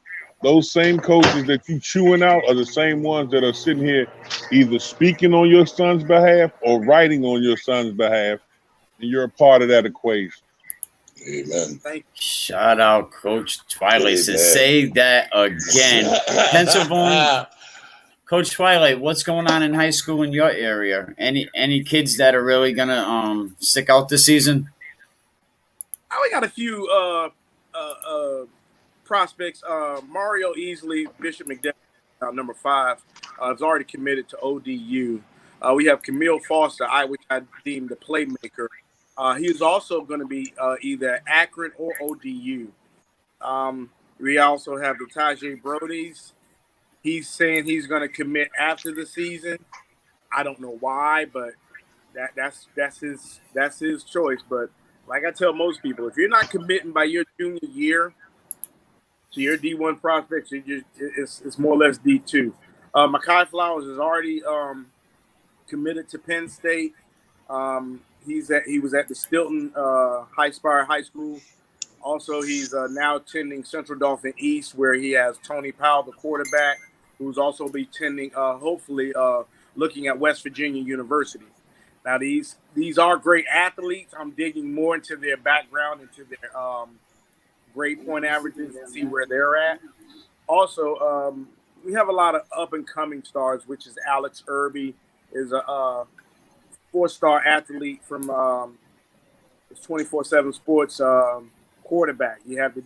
those same coaches that you chewing out are the same ones that are sitting here either speaking on your son's behalf or writing on your son's behalf, and you're a part of that equation. Amen. Shout out Coach Twilight. Say that again. Pennsylvania. Coach Twilight, what's going on in high school in your area? Any kids that are really gonna stick out this season? We got a few prospects. Mario Easley, Bishop McDowell, number 5, is already committed to ODU. We have Camille Foster, which I deem the playmaker. He is also going to be either Akron or ODU. We also have the Tajay Brody's. He's saying he's going to commit after the season. I don't know why, but that's his choice. But like I tell most people, if you're not committing by your junior year to your D1 prospects, it's more or less D2. Mekhi Flowers is already committed to Penn State. He was at the Stilton High-Spire High School. Also, he's now attending Central Dauphin East, where he has Tony Powell, the quarterback, who's also be attending, hopefully, looking at West Virginia University. Now, these are great athletes. I'm digging more into their background, into their grade point averages, and see where they're at. Also, we have a lot of up-and-coming stars, which is Alex Irby, is a 4-star athlete from 24/7 Sports quarterback. You have the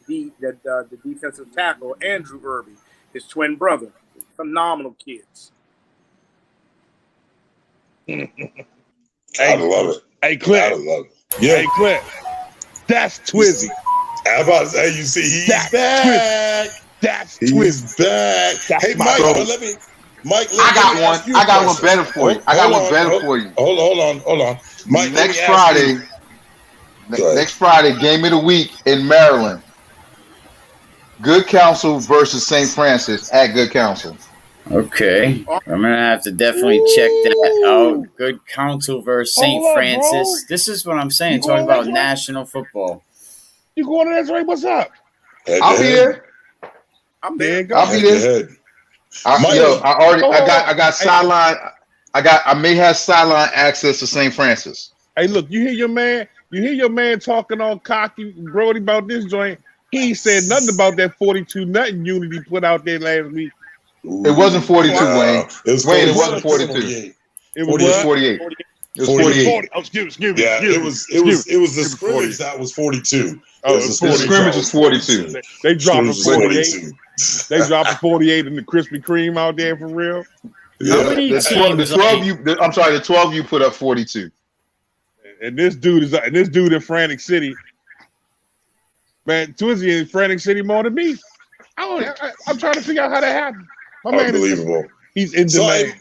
defensive tackle, Andrew Irby, his twin brother. Phenomenal kids. I love it. Hey, Clint. I love it. Yeah. Hey, Clint. That's Twizzy. I'm about to say, you see, he's back. That's He's Twizzy. back. That's Hey, my Mike, bro. Mike, I got one. I got one better for you. I got one better for you. Hold on. Mike, Next Friday, game of the week in Maryland. Good Counsel versus St. Francis at Good Counsel. Okay. I'm going to have to definitely check that out. Good Counsel versus St. Francis. This is what I'm saying, talking about national football. You going to that, right? What's up? I'll be there. I'm there. I'll be there. I got sideline. I may have sideline access to St. Francis. Hey, look, you hear your man? You hear your man talking all cocky, Brody, about this joint? He ain't said nothing about that 42-0 Unity put out there last week. It wasn't 42, Wayne. It wasn't 42. It was 48. It was 48. Oh, excuse me. Yeah, it was the scrimmage that was 42. Oh, the scrimmage was 42. They dropped a 48. They dropped a 48 in the Krispy Kreme out there for real. How many the 12 you put up 42. And this dude in Frantic City. Man, Twizzy in Frantic City more than me. I'm trying to figure out how that happened. My man Unbelievable. He's in demand.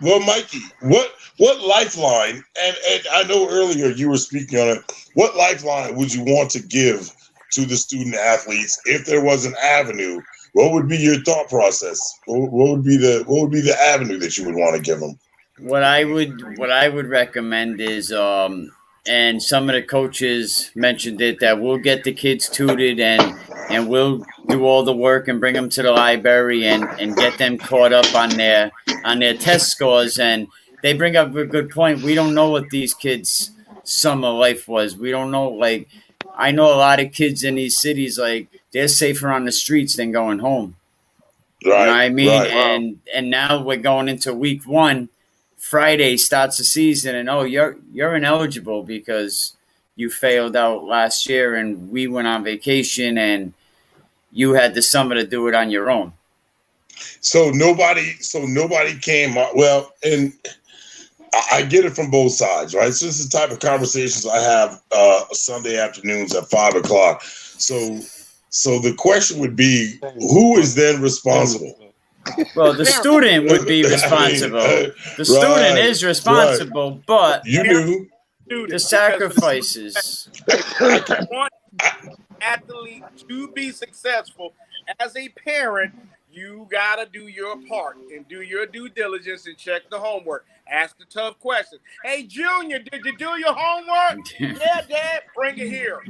Well, Mikey, what lifeline, and I know earlier you were speaking on it, what lifeline would you want to give to the student athletes if there was an avenue? What would be your thought process? What would be the avenue that you would want to give them? What I would recommend is and some of the coaches mentioned it, that we'll get the kids tutored, and and we'll do all the work and bring them to the library and get them caught up on their test scores. And they bring up a good point. We don't know what these kids' summer life was. We don't know. Like, I know a lot of kids in these cities, like, they're safer on the streets than going home. Right. You know what I mean? Right. And now we're going into week 1. Friday starts the season, and you're ineligible because you failed out last year, and we went on vacation, and you had the summer to do it on your own. So nobody came up. Well, and I get it from both sides, right? So this is the type of conversations I have Sunday afternoons at 5:00. So the question would be, who is then responsible? Well, the student would be responsible. The student is responsible, but you do the sacrifices. I want athlete to be successful. As a parent, you gotta do your part and do your due diligence and check the homework. Ask the tough questions. Hey, Junior, did you do your homework? Yeah, Dad, bring it here.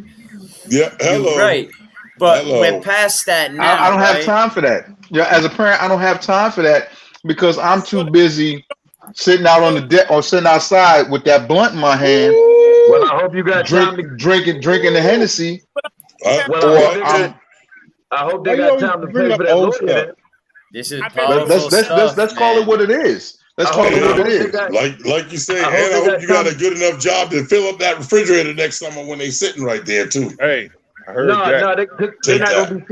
Yeah, hello. You're right. But Hello. we're past that now. I don't have right? time for that. Yeah, as a parent, I don't have time for that because I'm too busy sitting out on the deck or sitting outside with that blunt in my hand. Well, I hope you got time to drinking the Hennessy. I hope they got time to pay for that lawyer. This is powerful stuff. Let's call it what it is. Let's call it what it is. Like you say, and I hope you got a good enough job to fill up that refrigerator next summer when they sitting right there too. Hey, I heard that. No, they're not gonna be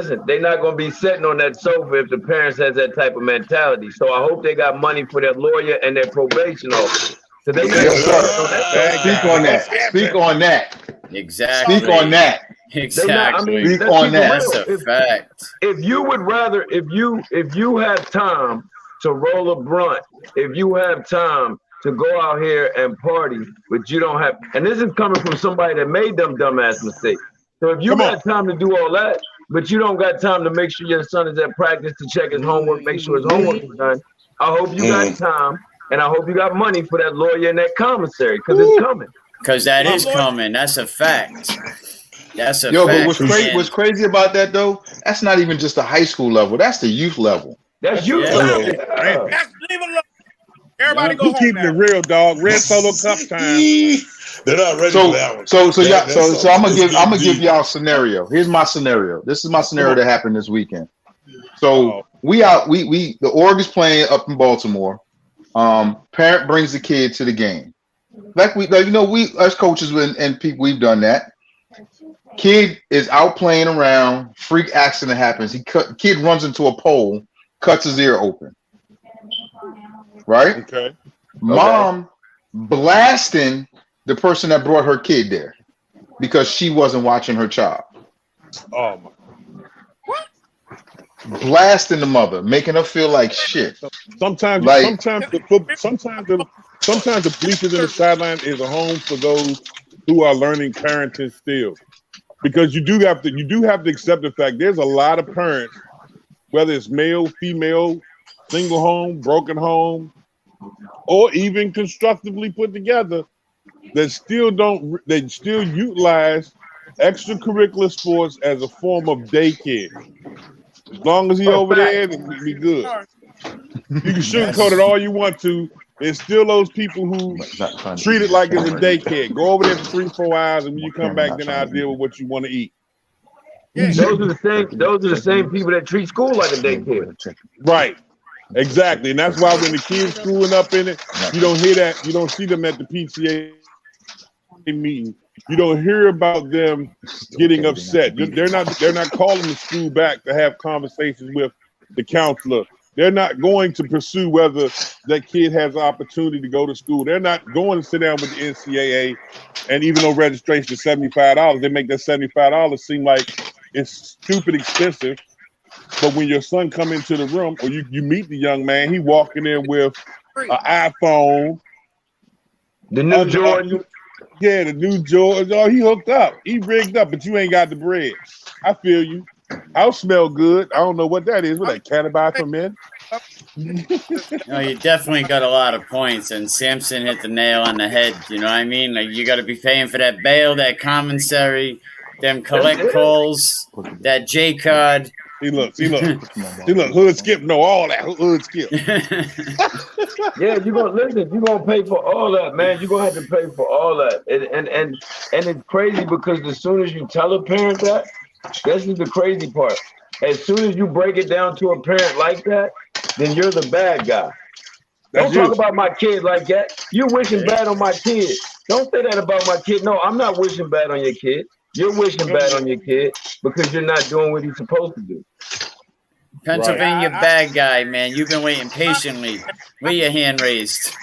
sitting. They're not gonna be sitting on that sofa if the parents has that type of mentality. So I hope they got money for their lawyer and their probation officer. So they Speak on that. Speak on that. Exactly. Speak on that. Exactly. Speak on that. That's a fact. If you would rather, if you have time to roll a blunt, if you have time to go out here and party, but you don't have, and this is coming from somebody that made them dumbass mistakes. So if you got time to do all that, but you don't got time to make sure your son is at practice to check his homework, make sure his homework is done, I hope you got time, and I hope you got money for that lawyer and that commissary, because it's coming. Because that is coming. That's a fact. That's a fact. But what's crazy about that, though, that's not even just the high school level. That's the youth level. That's youth level. Leave it alone. Everybody go home keeping it real, dog. Red Solo Cup time. They're not ready for that one. So I'm gonna give y'all a scenario. Here's my scenario. This is my scenario that happened this weekend. So the Org is playing up in Baltimore. Parent brings the kid to the game. We as coaches and people, we've done that. Kid is out playing around. Freak accident happens. Kid runs into a pole, cuts his ear open. Right? Okay. Mom blasting the person that brought her kid there because she wasn't watching her child. Oh my. Blasting the mother, making her feel like shit. Sometimes the bleachers in the sideline is a home for those who are learning parenting still. Because you do have to accept the fact there's a lot of parents, whether it's male, female, single home, broken home, or even constructively put together, that still utilize extracurricular sports as a form of daycare. As long as he over there, it'll be good. You can sugarcoat it all you want to. There's still those people who treat it like it's a daycare. Go over there for 3-4 hours, and when you come back, then I'll deal with what you want to eat. Those are the same people that treat school like a daycare. Right. Exactly. And that's why when the kids screwing up in it, you don't hear that. You don't see them at the PTA meeting. You don't hear about them getting upset. They're not calling the school back to have conversations with the counselor. They're not going to pursue whether that kid has an opportunity to go to school. They're not going to sit down with the NCAA, and even though registration is $75, they make that $75 seem like it's stupid expensive. But when your son come into the room, or you meet the young man, he walking in with an iPhone, the new Jordan. Yeah, the new Jordan. Oh, he hooked up. He rigged up, but you ain't got the bread. I feel you. I'll smell good. I don't know what that is. What that cannabis for men? No, you definitely got a lot of points, and Samson hit the nail on the head. You know what I mean? Like, you got to be paying for that bail, that commissary, them collect calls, that J card. See, look. Hood Skip know all that. Hood Skip. Yeah, you're gonna listen. You're gonna pay for all that, man. You're gonna have to pay for all that, and it's crazy because as soon as you tell a parent that, this is the crazy part. As soon as you break it down to a parent like that, then you're the bad guy. Don't talk about my kid like that. You're wishing bad on my kid. Don't say that about my kid. No, I'm not wishing bad on your kid. You're wishing bad on your kid because you're not doing what he's supposed to do. Pennsylvania bad guy, man. You've been waiting patiently. With your hand raised.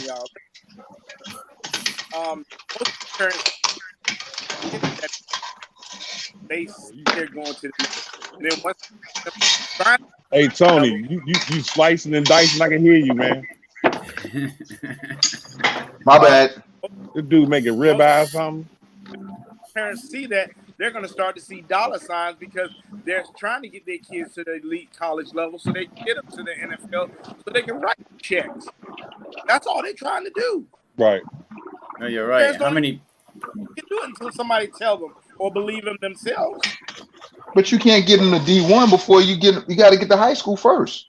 Y'all. Most parents they're going to then once. Hey Tony, you slicing and dicing. I can hear you, man. My bad. This dude making ribeye or something. Parents see that, they're going to start to see dollar signs because they're trying to get their kids to the elite college level so they can get them to the NFL so they can write checks. That's all they're trying to do. Right. No, you're right. How many? You can do it until somebody tells them or believe them themselves. But you can't get them to D1 before you get. You got to get to high school first.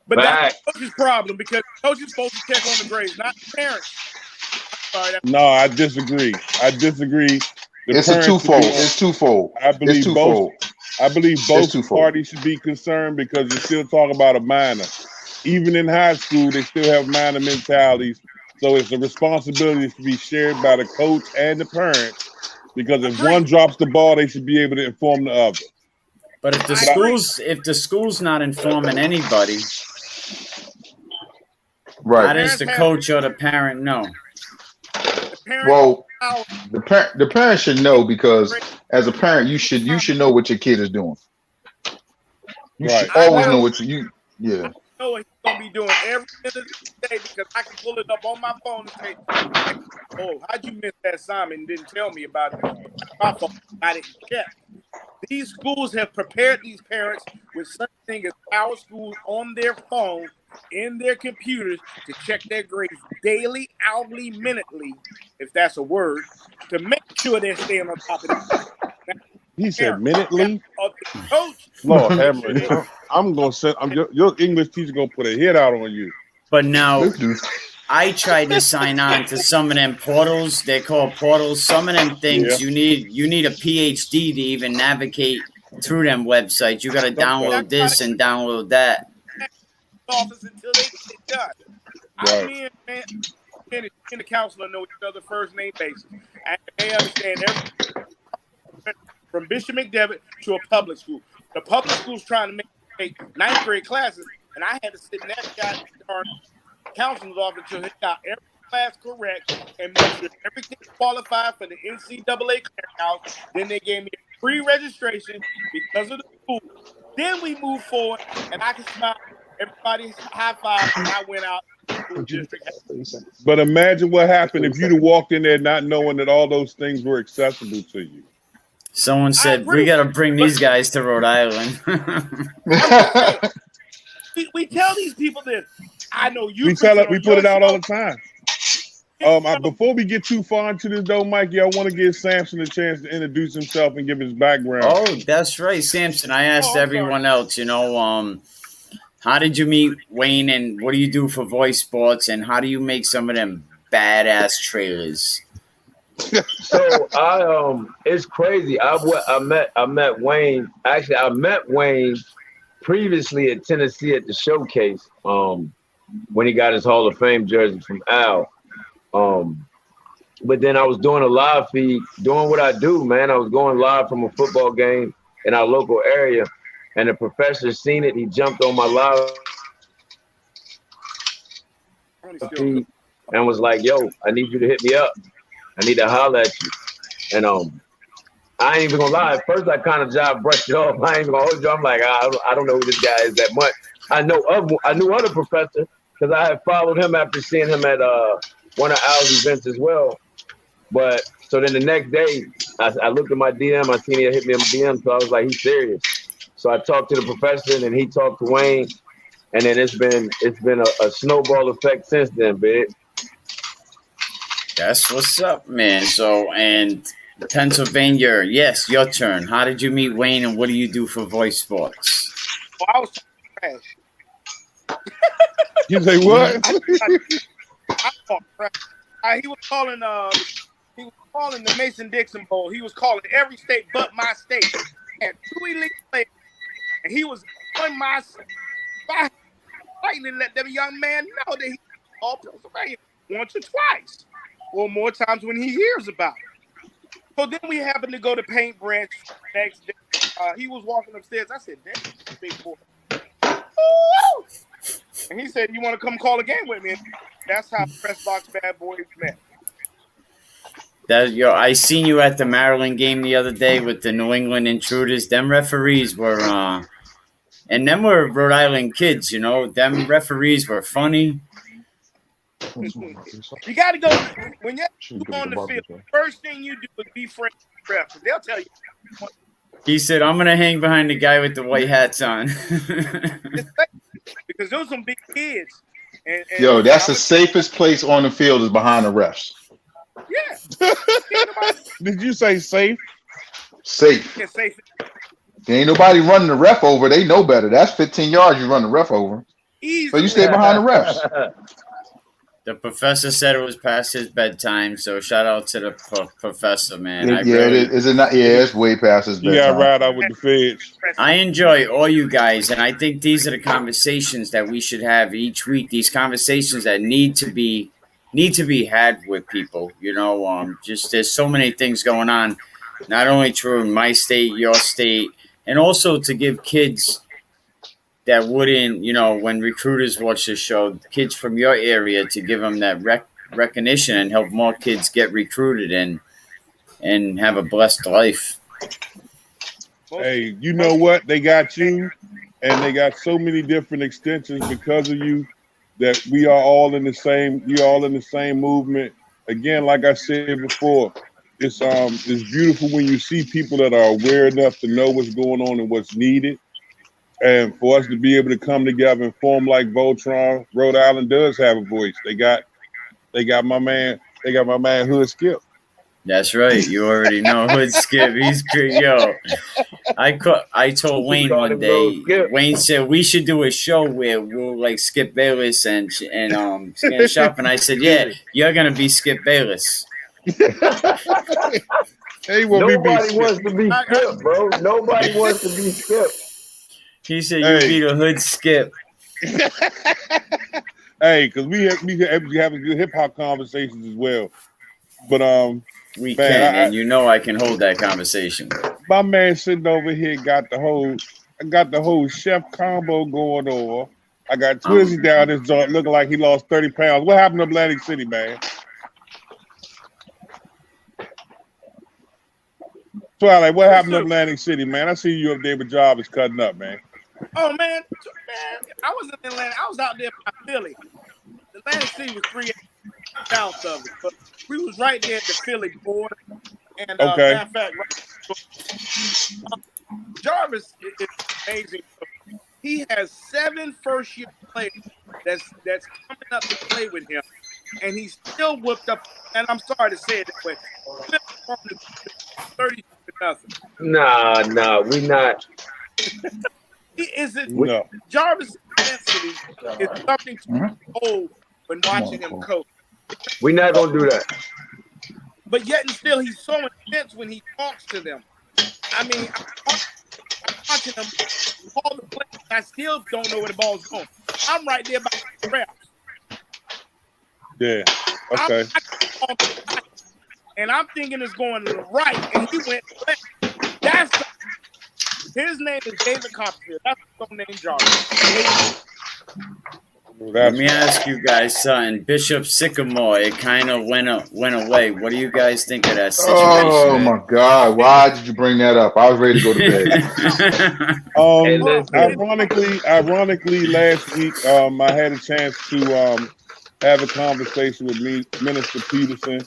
But that's the coach's problem because the coach is supposed to check on the grades, not the parents. No, I disagree. It's twofold. I believe both parties should be concerned because you still talk about a minor. Even in high school, they still have minor mentalities. So it's a responsibility to be shared by the coach and the parents because if one drops the ball, they should be able to inform the other. But if the school's not informing anybody, right? How does the coach or the parent know? Well, the parent should know because as a parent, you should know what your kid is doing. You should always know what you. Yeah. I know what he's gonna be doing every minute of the day because I can pull it up on my phone and say, "Oh, how'd you miss that assignment and didn't tell me about it?" My fault. I didn't check. These schools have prepared these parents with such thing as Power Schools on their phone, in their computers, to check their grades daily, hourly, minutely, if that's a word, to make sure they're staying on top of it. He said minutely? Coach. Lord have mercy. I'm going to say, your English teacher going to put a hit out on you. But now, I tried to sign on to some of them portals. They're called portals. Some of them things you need a PhD to even navigate through them websites. You got to download this and download that. Office until they get done. I mean, the counselor know each other first name basis. And they understand everything from Bishop McDevitt to a public school. The public school's trying to make ninth grade classes, and I had to sit in that darn counselor's office until he got every class correct and make sure everything qualified for the NCAA clearinghouse. Then they gave me a free registration because of the school. Then we moved forward, and I can smile. Everybody high five, and I went out. But imagine what happened if you'd have walked in there not knowing that all those things were accessible to you. Someone said, we got to bring these guys to Rhode Island. we tell these people this. I know you. We put it out all the time. Before we get too far into this, though, Mikey, I want to give Samson a chance to introduce himself and give his background. Oh, that's right, Samson. I asked everyone else, how did you meet Wayne and what do you do for Voice Sports and how do you make some of them badass trailers? So it's crazy. I met Wayne. Actually, I met Wayne previously at Tennessee at the showcase. When he got his Hall of Fame jersey from Al. But then I was doing a live feed, doing what I do, man. I was going live from a football game in our local area, and the professor seen it. He jumped on my live feed and was like, "Yo, I need you to hit me up. I need to holler at you." And I ain't even gonna lie. At first, I kind of brushed it off. I ain't even gonna hold you. I'm like, I don't know who this guy is that much. I knew other professor because I had followed him after seeing him at one of Al's events as well. But so then the next day, I looked at my DM. I seen he hit me on DM, so I was like, he's serious. So I talked to the professor, and then he talked to Wayne, and then it's been a snowball effect since then, big. That's what's up, man. So, and Pennsylvania. Yes, your turn. How did you meet Wayne, and what do you do for Voice Sports? Well, I was trash. You say what? I thought trash. He was calling the Mason-Dixon Bowl. He was calling every state but my state. And 2 elite players, and he was on my side. Fighting and let that young man know that he all Pennsylvania once or twice, or more times when he hears about it. So then we happened to go to Paint Branch next day. He was walking upstairs. I said, "Damn, big boy." Ooh! And he said, "You want to come call a game with me?" And that's how Press Box Bad Boys met. I seen you at the Maryland game the other day with the New England Intruders. Them referees were, and them were Rhode Island kids. You know, them referees were funny. You got to go when you're on the field. First thing you do is be friends with the refs. They'll tell you. He said, "I'm gonna hang behind the guy with the white hats on." Because those are some big kids. And Yo, that's the safest place on the field is behind the refs. Yeah. Did you say safe? Safe. Yeah, safe. There ain't nobody running the ref over. They know better. That's 15 yards you run the ref over. Easy. So you stay behind the refs. The professor said it was past his bedtime, so shout out to the professor, man. Is it not? Yeah, it's way past his bedtime. Yeah, right out with the feds. I enjoy all you guys, and I think these are the conversations that we should have each week. These conversations that need to be had with people. You know, just there's so many things going on, not only true in my state, your state, and also to give kids that wouldn't, you know, when recruiters watch this show, kids from your area, to give them that recognition and help more kids get recruited and have a blessed life. Hey, you know what? They got you, and they got so many different extensions because of you that we are all in the same. You're all in the same movement. Again, like I said before, it's beautiful when you see people that are aware enough to know what's going on and what's needed. And for us to be able to come together and form like Voltron, Rhode Island does have a voice. They got my man Hood Skip. That's right. You already know Hood Skip. He's great. Yo, I told Wayne one day. Wayne said we should do a show where we'll like Skip Bayless and Scan Shop, and I said, yeah, you're gonna be Skip Bayless. Hey, nobody wants to be Skip, bro. Nobody wants to be Skip. He said you be the Hood Skip. Hey, because we having good hip hop conversations as well. But we can, and you know I can hold that conversation. My man sitting over here got the whole chef combo going on. I got Twizzy down this joint looking like he lost 30 pounds. What happened to Atlantic City, man? Twilight, what happened to Atlantic City, man? I see you up there with Job is cutting up, man. Oh man, I was in Atlanta. I was out there by Philly. Atlantic City was 3 hours south of it, but we was right there at the Philly border. And okay. Matter of fact, Jarvis is amazing. He has 7 first-year players that's coming up to play with him, and he's still whipped up. And I'm sorry to say it that way. 30 to nothing. Nah, we not. No. Jarvis' intensity is something to behold when watching him coach. We're not gonna do that. But yet and still, he's so intense when he talks to them. I mean, I'm watching him all the plays. I still don't know where the ball's going. I'm right there by the reps. Yeah. Okay. And I'm thinking it's going to the right, and he went left. That's his name is David Copperfield. That's his name, Jarvis. Let me ask you guys something. Bishop Sycamore, it kind of went away. What do you guys think of that situation? Oh my God! Why did you bring that up? I was ready to go to bed. Ironically, last week I had a chance to have a conversation with Minister Peterson,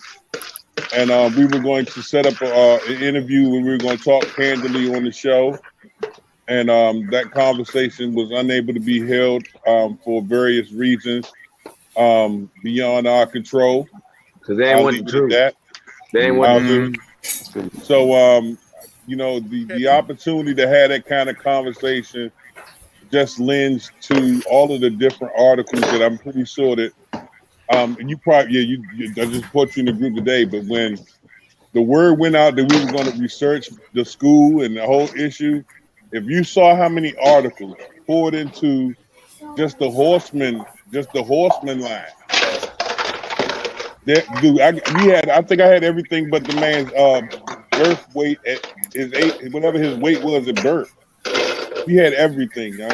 and we were going to set up an interview where we were going to talk candidly on the show. And that conversation was unable to be held for various reasons beyond our control. Because they ain't want the truth. They ain't want the truth. So, you know, the opportunity to have that kind of conversation just lends to all of the different articles that I'm pretty sure that, and you probably, I just put you in the group today, but when the word went out that we were going to research the school and the whole issue, if you saw how many articles poured into just the horseman line. That dude, I think I had everything but the man's birth weight at his age, whatever his weight was at birth. He had everything. I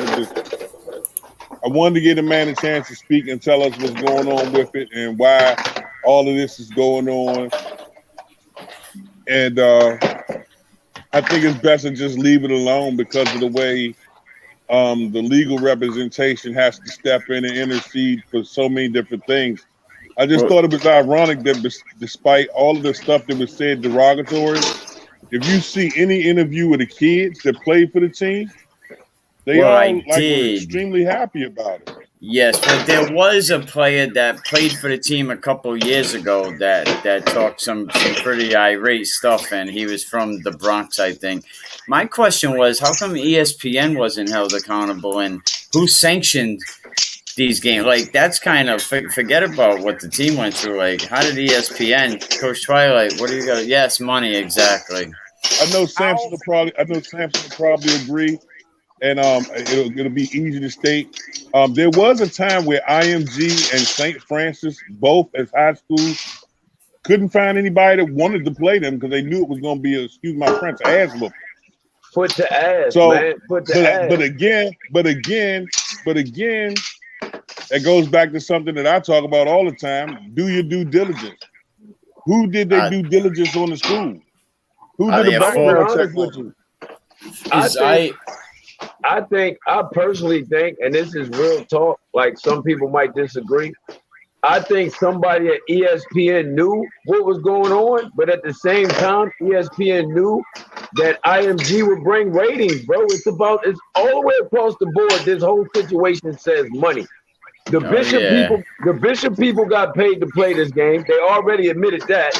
wanted to give the man a chance to speak and tell us what's going on with it and why all of this is going on. And I think it's best to just leave it alone because of the way the legal representation has to step in and intercede for so many different things. I just thought it was ironic that despite all of the stuff that was said derogatory, if you see any interview with the kids that played for the team, they were extremely happy about it. Yes, but there was a player that played for the team a couple years ago that talked some pretty irate stuff, and he was from the Bronx, I think. My question was, how come ESPN wasn't held accountable, and who sanctioned these games? Like, that's kind of forget about what the team went through. Like, how did ESPN, Coach Twilight? What do you got? Yes, money, exactly. I know Samson will probably agree, and it'll be easy to state. There was a time where IMG and St. Francis, both as high schools, couldn't find anybody that wanted to play them because they knew it was going to be excuse my French, ass whooping. Put the ass, so, man. Put the ass. But again, it goes back to something that I talk about all the time. Do your due diligence. Who did they due diligence on the school? Who did the background check with you? I personally think, and this is real talk, like some people might disagree. I think somebody at ESPN knew what was going on, but at the same time, ESPN knew that IMG would bring ratings, bro. It's all the way across the board. This whole situation says money. The Bishop people got paid to play this game. They already admitted that.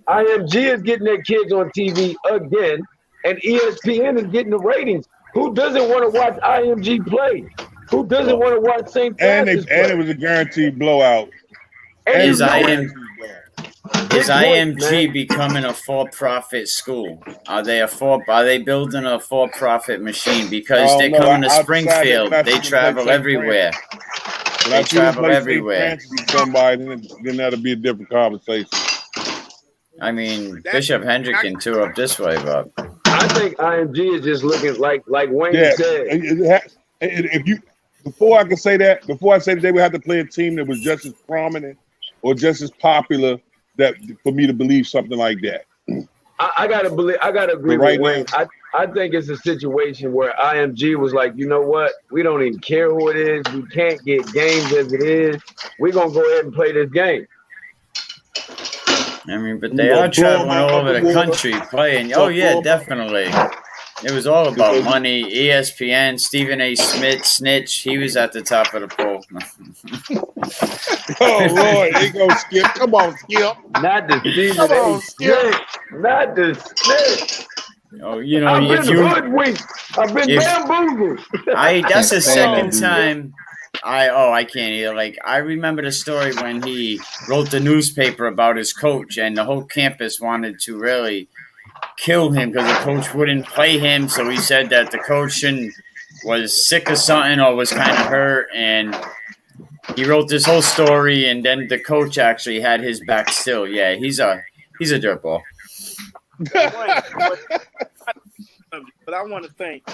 IMG is getting their kids on TV again, and ESPN is getting the ratings. Who doesn't want to watch IMG play? Who doesn't want to watch St. Francis play? And it was a guaranteed blowout. Is IMG becoming a for-profit school? Are they building a for-profit machine? Because they're coming to Springfield. They travel everywhere. They travel everywhere. Somebody, then that'll be a different conversation. I mean, Bishop Hendricken too up this way, Bob. I think IMG is just looking like Wayne said. Before I say that they would have to play a team that was just as prominent or just as popular that for me to believe something like that. I gotta agree with Wayne. I think it's a situation where IMG was like, you know what? We don't even care who it is. We can't get games as it is. We're gonna go ahead and play this game. I mean, but they are traveling all over the country playing. Oh, yeah, definitely. It was all about money. ESPN, Stephen A. Smith, Snitch, he was at the top of the poll. Oh, Lord, they go Skip. Come on, Skip. Not the Stephen A. Smith. Not the Snitch. Oh, you know, I've been hoodwinked. I've been bamboozled. That's the second time. I can't either. Like, I remember the story when he wrote the newspaper about his coach, and the whole campus wanted to really kill him because the coach wouldn't play him. So he said that the coach was sick of something or was kind of hurt, and he wrote this whole story. And then the coach actually had his back still. Yeah, he's a dirtball. But I want to thank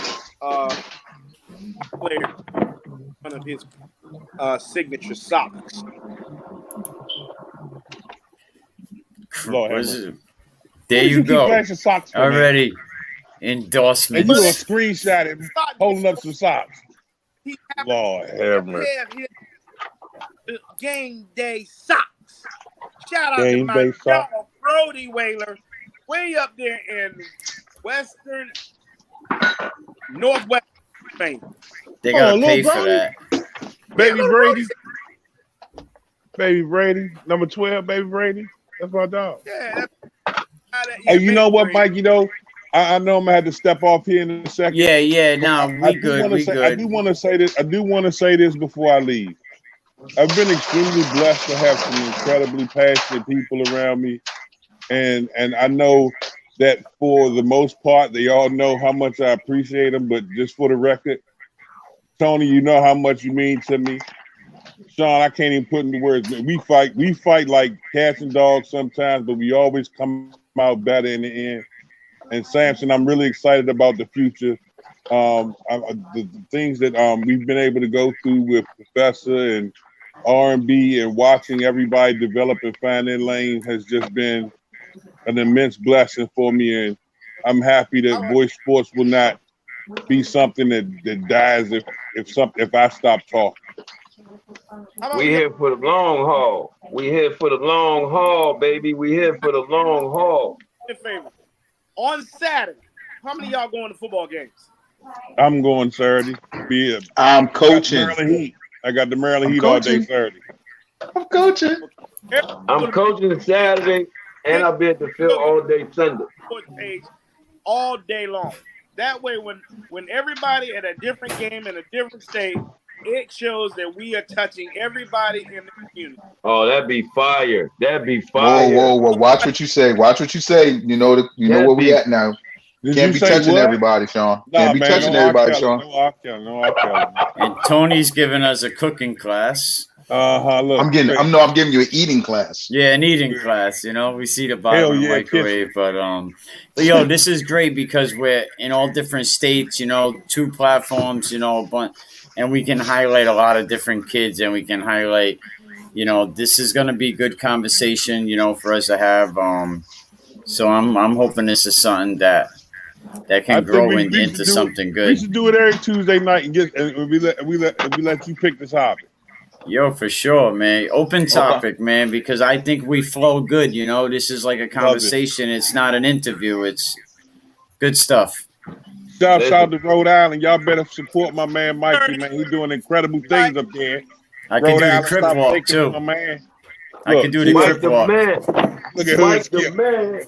player. One of his signature socks. There you go. Already endorsement. And you a screenshot it, holding up some socks. Lord have mercy. Game day socks. Shout out to my dog Brody Whaler, way up there in northwest Spain. They gotta pay for that. Baby Brady, number 12, Baby Brady. That's my dog. Yeah, that's Hey, you know what, Mike? You know, I know I'm gonna have to step off here in a second. Yeah. No, I we good. I do want to say this. I do want to say this before I leave. I've been extremely blessed to have some incredibly passionate people around me, and I know that for the most part, they all know how much I appreciate them. But just for the record, Tony, you know how much you mean to me. Sean, I can't even put into words. We fight like cats and dogs sometimes, but we always come out better in the end. And Samson, I'm really excited about the future. The things that we've been able to go through with Professor and R&B and watching everybody develop and find their lane has just been an immense blessing for me. And I'm happy that Voice Sports will not be something that dies if I stop talking. We here for the long haul. We here for the long haul, baby. We here for the long haul. On Saturday, how many of y'all going to football games? I'm going Saturday. I'm coaching. I got the Maryland Heat all day Saturday. I'm coaching. I'm coaching Saturday, and I'll be at the field all day Sunday. All day long. That way, when everybody at a different game in a different state, it shows that we are touching everybody in the community. Oh, that'd be fire. That'd be fire. Whoa. Watch what you say. Watch what you say. You know where we at now. Can't be touching everybody, Sean. Can't be touching everybody, Sean. No, and Tony's giving us a cooking class. Look, I'm giving you an eating class. Yeah, an eating class. You know, we see the bottom of the microwave, but yo, this is great because we're in all different states. You know, 2 platforms. You know, and we can highlight a lot of different kids, and we can highlight. You know, this is going to be good conversation. You know, for us to have. So I'm hoping this is something that can grow into something good. We should do it every Tuesday night and we let you pick this topic. Yo, for sure, man. Open topic, man, because I think we flow good. You know, this is like a conversation. It's not an interview. It's good stuff. Shout out to Rhode Island. Y'all better support my man Mikey, man. He's doing incredible things up there. I can do the crip walk, too. My man. I can do the crip walk. Look at Mike the man.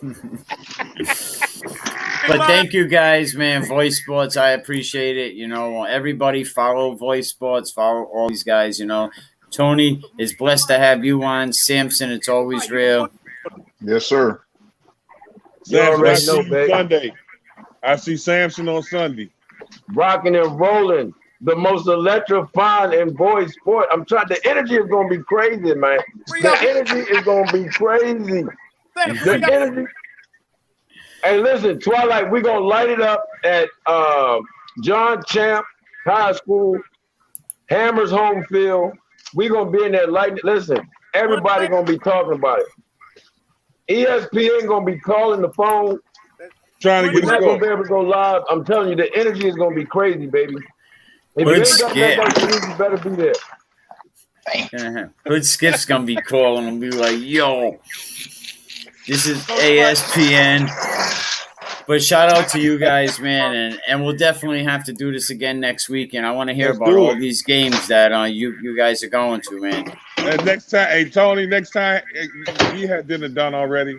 But thank you guys, man. Voice Sports, I appreciate it. You know, everybody follow Voice Sports, follow all these guys. You know, Tony is blessed to have you on. Samson, it's always real. Yes, sir. Sunday. I see Samson on Sunday. Rocking and rolling. The most electrifying in Voice Sport. The energy is gonna be crazy, man. The energy is gonna be crazy. The energy. Hey, listen, Twilight, we're gonna light it up at John Champ High School, Hammers Home Field. We're gonna be in there lighting. Listen, everybody gonna be talking about it. ESPN gonna be calling the phone. Trying to get We're not gonna be able to go live. I'm telling you, the energy is gonna be crazy, baby. If you ain't got that, you better be there. Hood Skip's gonna be calling and be like, yo, this is ASPN. But shout out to you guys, man, and we'll definitely have to do this again next week. And I want to hear about all these games that you guys are going to, man. And next time, hey Tony, you had dinner done already.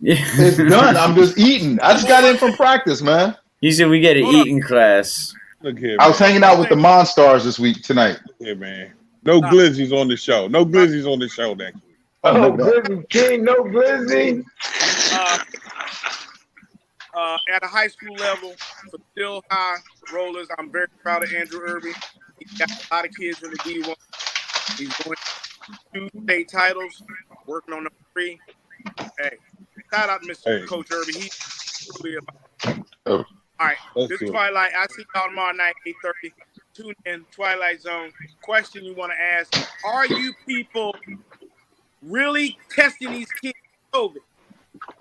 Yeah, it's done. I'm just eating. I just got in from practice, man. He said we get an eating class. Look here, I was hanging out with the Monstars this week tonight. Yeah, man. No glizzies on the show. No glizzies on the show next week. Oh, Glizzy King, no Glizzy. At a high school level, for still high rollers, I'm very proud of Andrew Irby. He's got a lot of kids in the D1. He's going to 2 state titles, working on number 3. Hey, shout out to Mr. Coach Irby. He's really about. All right, this is Twilight. I see y'all tomorrow night, 8:30. Tune in, Twilight Zone. Question you want to ask: are you people really testing these kids with COVID?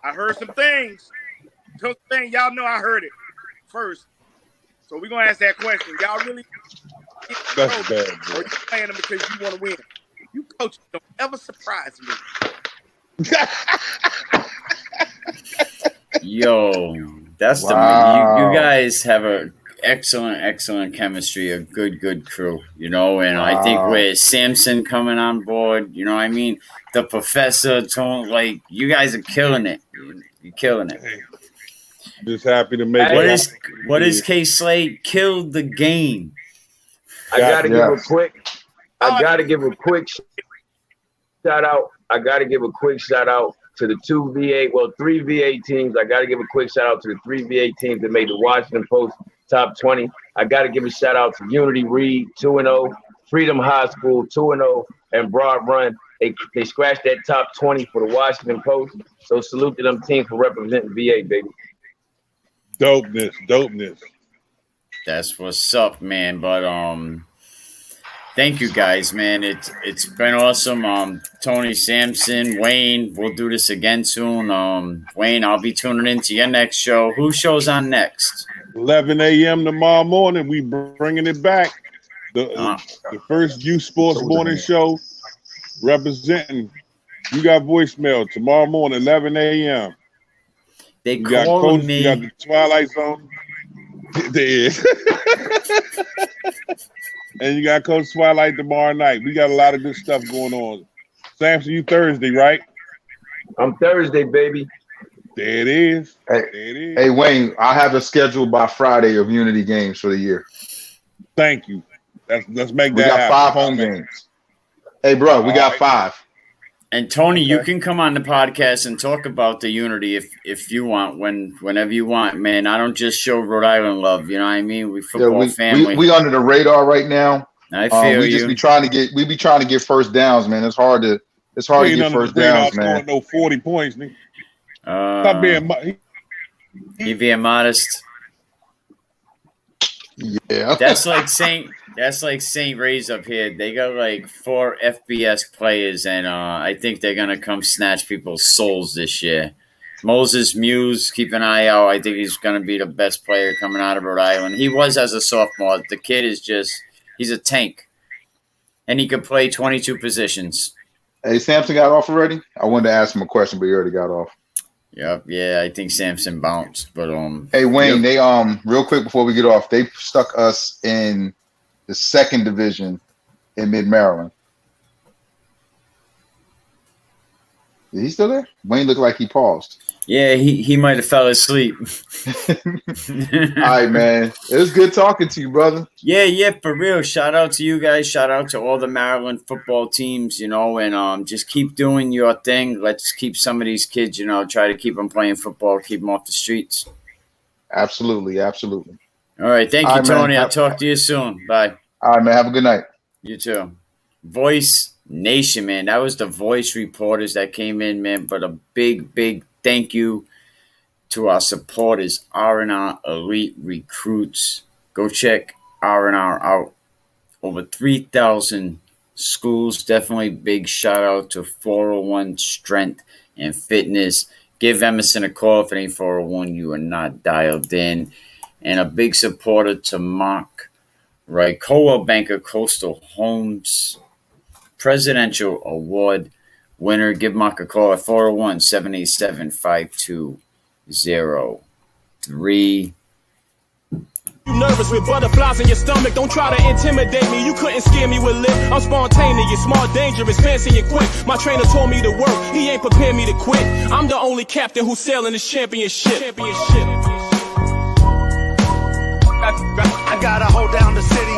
I heard some things. Y'all know I heard it first. So we're gonna ask that question. Y'all really That's bad, bro. or you playing them because you want to win? You coaches don't ever surprise me. Yo, that's you guys have a excellent chemistry, a good crew, you know, and I think with Samson coming on board, you know what I mean, the professor, Tone, like, you guys are killing it. You're killing it. Hey, just happy to make it. What is K Slade? Killed the game. I gotta give a quick shout out. I gotta give a quick shout out to the three VA teams. I gotta give a quick shout out to the 3 VA teams that made the Washington Post top 20. I gotta give a shout out to Unity Reed, 2-0, Freedom High School, 2-0, and Broad Run. They scratched that top 20 for the Washington Post. So salute to them teams for representing VA, baby. Dopeness. That's what's up, man. But thank you guys, man. It's been awesome. Tony, Samson, Wayne, we'll do this again soon. Wayne, I'll be tuning into your next show. Who shows on next? 11 a.m. tomorrow morning. We bringing it back. The first youth sports morning show representing. You got voicemail tomorrow morning, 11 a.m. They calling me. You got the Twilight Zone. There is. And you got Coach Twilight tomorrow night. We got a lot of good stuff going on. Samson, you Thursday, right? I'm Thursday, baby. There it is. Hey, Wayne, I have a schedule by Friday of Unity games for the year. Thank you. Let's make that happen. We got 5 home games. Hey, bro, we got 5. And Tony, you can come on the podcast and talk about the Unity if you want, whenever you want, man. I don't just show Rhode Island love, you know what I mean? We football family. We under the radar right now. I feel we be trying to get first downs, man. It's hard to get first downs, man. No 40 points, nigga. Stop being modest. Yeah, that's like St. Ray's up here. They got like 4 FBS players, and I think they're gonna come snatch people's souls this year. Moses Muse, keep an eye out. I think he's gonna be the best player coming out of Rhode Island. He was as a sophomore. The kid is he's a tank, and he could play 22 positions. Hey, Samson got off already? I wanted to ask him a question, but he already got off. Yep, yeah, I think Samson bounced, but Hey Wayne, they real quick before we get off, they stuck us in the 2nd division in Mid-Maryland. Is he still there? Wayne looked like he paused. Yeah, he might have fell asleep. All right, man. It was good talking to you, brother. Yeah, for real. Shout out to you guys. Shout out to all the Maryland football teams, and just keep doing your thing. Let's keep some of these kids, try to keep them playing football, keep them off the streets. Absolutely. All right, thank you, Tony. I'll talk to you soon. Bye. All right, man. Have a good night. You too. Voice Nation, man. That was the Voice reporters that came in, man. But a big thank you to our supporters, R&R Elite Recruits. Go check R&R out. Over 3,000 schools. Definitely big shout out to 401 Strength and Fitness. Give Emerson a call if it ain't 401. You are not dialed in. And a big supporter to Mark, right? Coldwell Banker Coastal Homes Presidential Award winner. Give Mark a call at 401-787-5203. You nervous with butterflies in your stomach, don't try to intimidate me. You couldn't scare me with lip. I'm spontaneous, smart, dangerous, fancy and quick. My trainer told me to work, he ain't prepared me to quit. I'm the only captain who's sailing this championship. I gotta hold down the city.